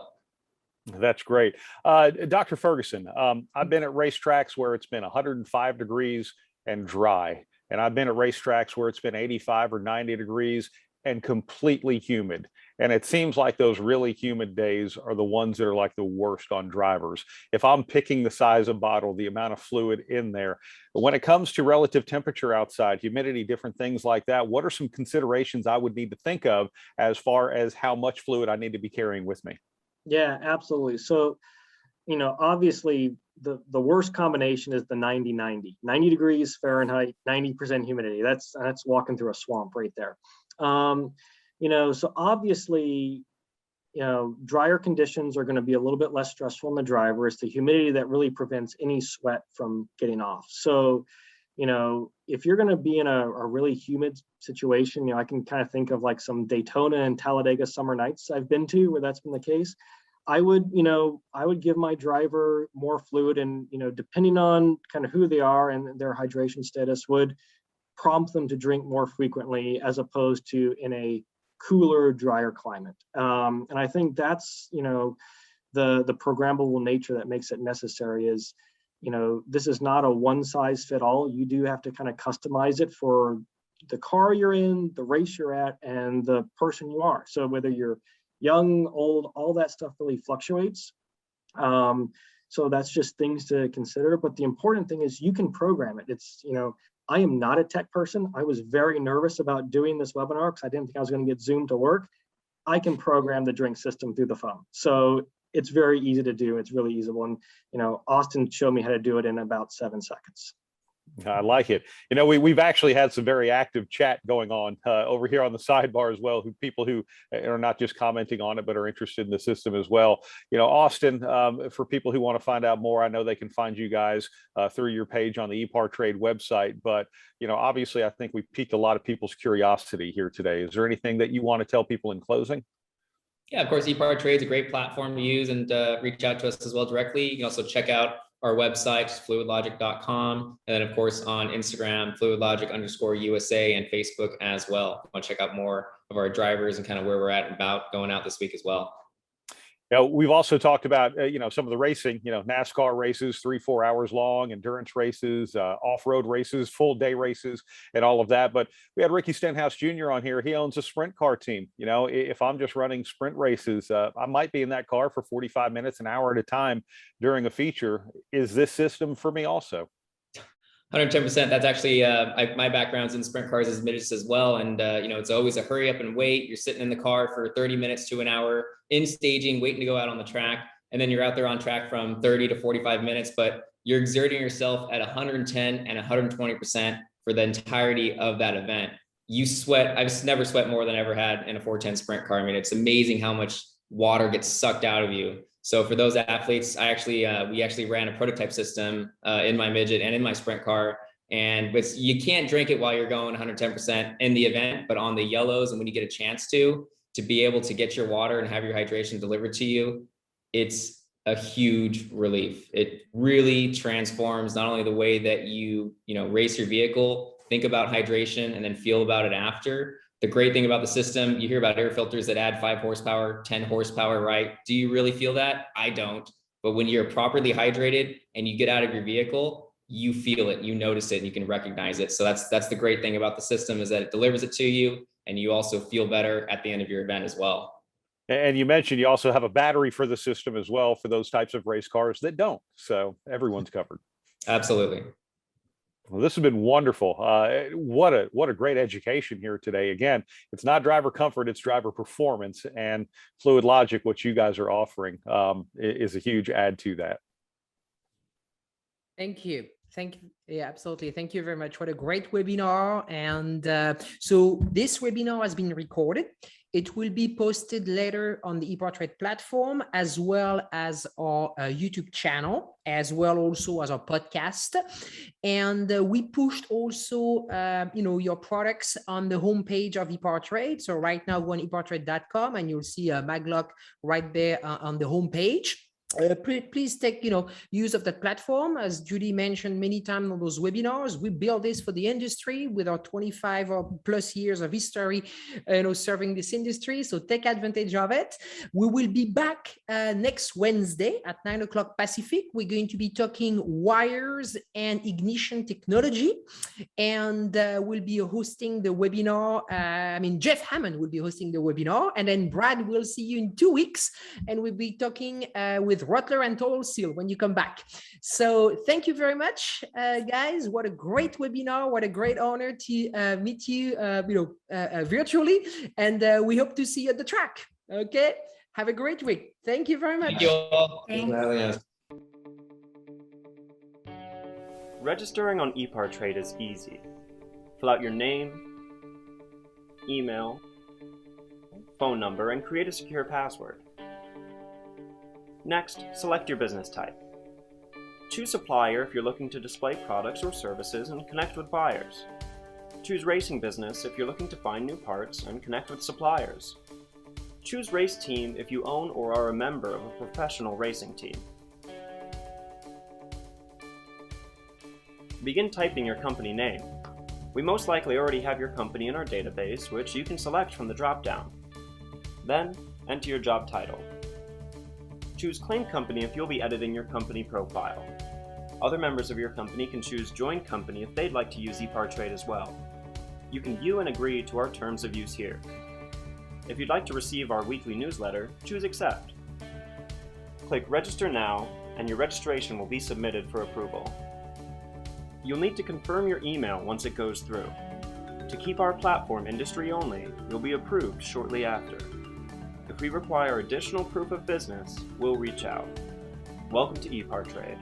That's great. Dr. Ferguson, I've been at racetracks where it's been 105 degrees and dry. And I've been at racetracks where it's been 85 or 90 degrees and completely humid. And it seems like those really humid days are the ones that are like the worst on drivers. If I'm picking the size of bottle, the amount of fluid in there, but when it comes to relative temperature outside, humidity, different things like that, what are some considerations I would need to think of as far as how much fluid I need to be carrying with me? Yeah, absolutely. So, obviously the worst combination is the 90 degrees Fahrenheit, 90% humidity. That's walking through a swamp right there. So obviously, drier conditions are going to be a little bit less stressful on the driver. It's the humidity that really prevents any sweat from getting off. So, if you're going to be in a really humid situation, I can kind of think of like some Daytona and Talladega summer nights I've been to where that's been the case. I would give my driver more fluid, and, depending on kind of who they are and their hydration status, would prompt them to drink more frequently as opposed to in a cooler, drier climate. And I think that's, the programmable nature that makes it necessary is, this is not a one size fit all. You do have to kind of customize it for the car you're in, the race you're at, and the person you are. So whether you're young, old, all that stuff really fluctuates. So that's just things to consider. But the important thing is you can program it. It's, I am not a tech person. I was very nervous about doing this webinar because I didn't think I was going to get Zoom to work. I can program the drink system through the phone. So it's very easy to do. It's really easy. And, Austin showed me how to do it in about 7 seconds. I like it. We've actually had some very active chat going on over here on the sidebar as well. People who are not just commenting on it, but are interested in the system as well. Austin, for people who want to find out more, I know they can find you guys through your page on the EPARTRADE website. But, obviously, I think we piqued a lot of people's curiosity here today. Is there anything that you want to tell people in closing? Yeah, of course, EPARTRADE is a great platform to use, and reach out to us as well directly. You can also check out our website, fluidlogic.com. And then of course on Instagram, fluidlogic_USA, and Facebook as well. I want to check out more of our drivers and kind of where we're at and about going out this week as well. We've also talked about, some of the racing, NASCAR races, 3-4 hours long, endurance races, off-road races, full day races, and all of that. But we had Ricky Stenhouse Jr. on here. He owns a sprint car team. If I'm just running sprint races, I might be in that car for 45 minutes, an hour at a time during a feature. Is this system for me also? 110%. That's actually my background's in sprint cars as midgets as well. And, it's always a hurry up and wait. You're sitting in the car for 30 minutes to an hour in staging, waiting to go out on the track. And then you're out there on track from 30 to 45 minutes, but you're exerting yourself at 110 and 120% for the entirety of that event. You sweat. I've never sweat more than I ever had in a 410 sprint car. I mean, it's amazing how much water gets sucked out of you. So for those athletes, we actually ran a prototype system in my midget and in my sprint car. And you can't drink it while you're going 110% in the event, but on the yellows and when you get a chance to be able to get your water and have your hydration delivered to you, it's a huge relief. It really transforms not only the way that you race your vehicle, think about hydration, and then feel about it after. The great thing about the system, you hear about air filters that add 5 horsepower, 10 horsepower, right? Do you really feel that? I don't. But when you're properly hydrated and you get out of your vehicle, you feel it, you notice it, and you can recognize it. So that's the great thing about the system, is that it delivers it to you, and you also feel better at the end of your event as well. And you mentioned you also have a battery for the system as well for those types of race cars that don't. So everyone's covered. Absolutely. Well, this has been wonderful. What a great education here today. Again, it's not driver comfort, it's driver performance, and Fluidlogic, what you guys are offering, is a huge add to that. Thank you. Thank you. Yeah, absolutely. Thank you very much. What a great webinar. And so this webinar has been recorded. It will be posted later on the EPARTRADE platform, as well as our YouTube channel, as well also as our podcast. And we pushed also, your products on the homepage of EPARTRADE. So right now, go on epartrade.com and you'll see a Maglock right there on the homepage. Please take use of that platform. As Judy mentioned many times on those webinars, we build this for the industry with our 25 or plus years of history serving this industry. So take advantage of it. We will be back next Wednesday at 9 o'clock Pacific. We're going to be talking wires and ignition technology, and we'll be hosting the webinar. Jeff Hammond will be hosting the webinar, and then Brad will see you in 2 weeks, and we'll be talking with Rottler and Total Seal when you come back. So thank you very much, guys. What a great webinar. What a great honor to meet you, virtually. And we hope to see you at the track. Okay. Have a great week. Thank you very much. Thank you all. Thanks for having us. Registering on EPARTRADE is easy. Fill out your name, email, phone number, and create a secure password. Next, select your business type. Choose supplier if you're looking to display products or services and connect with buyers. Choose racing business if you're looking to find new parts and connect with suppliers. Choose race team if you own or are a member of a professional racing team. Begin typing your company name. We most likely already have your company in our database, which you can select from the drop-down. Then, enter your job title. Choose Claim Company if you'll be editing your company profile. Other members of your company can choose Join Company if they'd like to use EPARTRADE as well. You can view and agree to our terms of use here. If you'd like to receive our weekly newsletter, choose Accept. Click Register Now, and your registration will be submitted for approval. You'll need to confirm your email once it goes through. To keep our platform industry only, you'll be approved shortly after. If we require additional proof of business, we'll reach out. Welcome to EPARTRADE.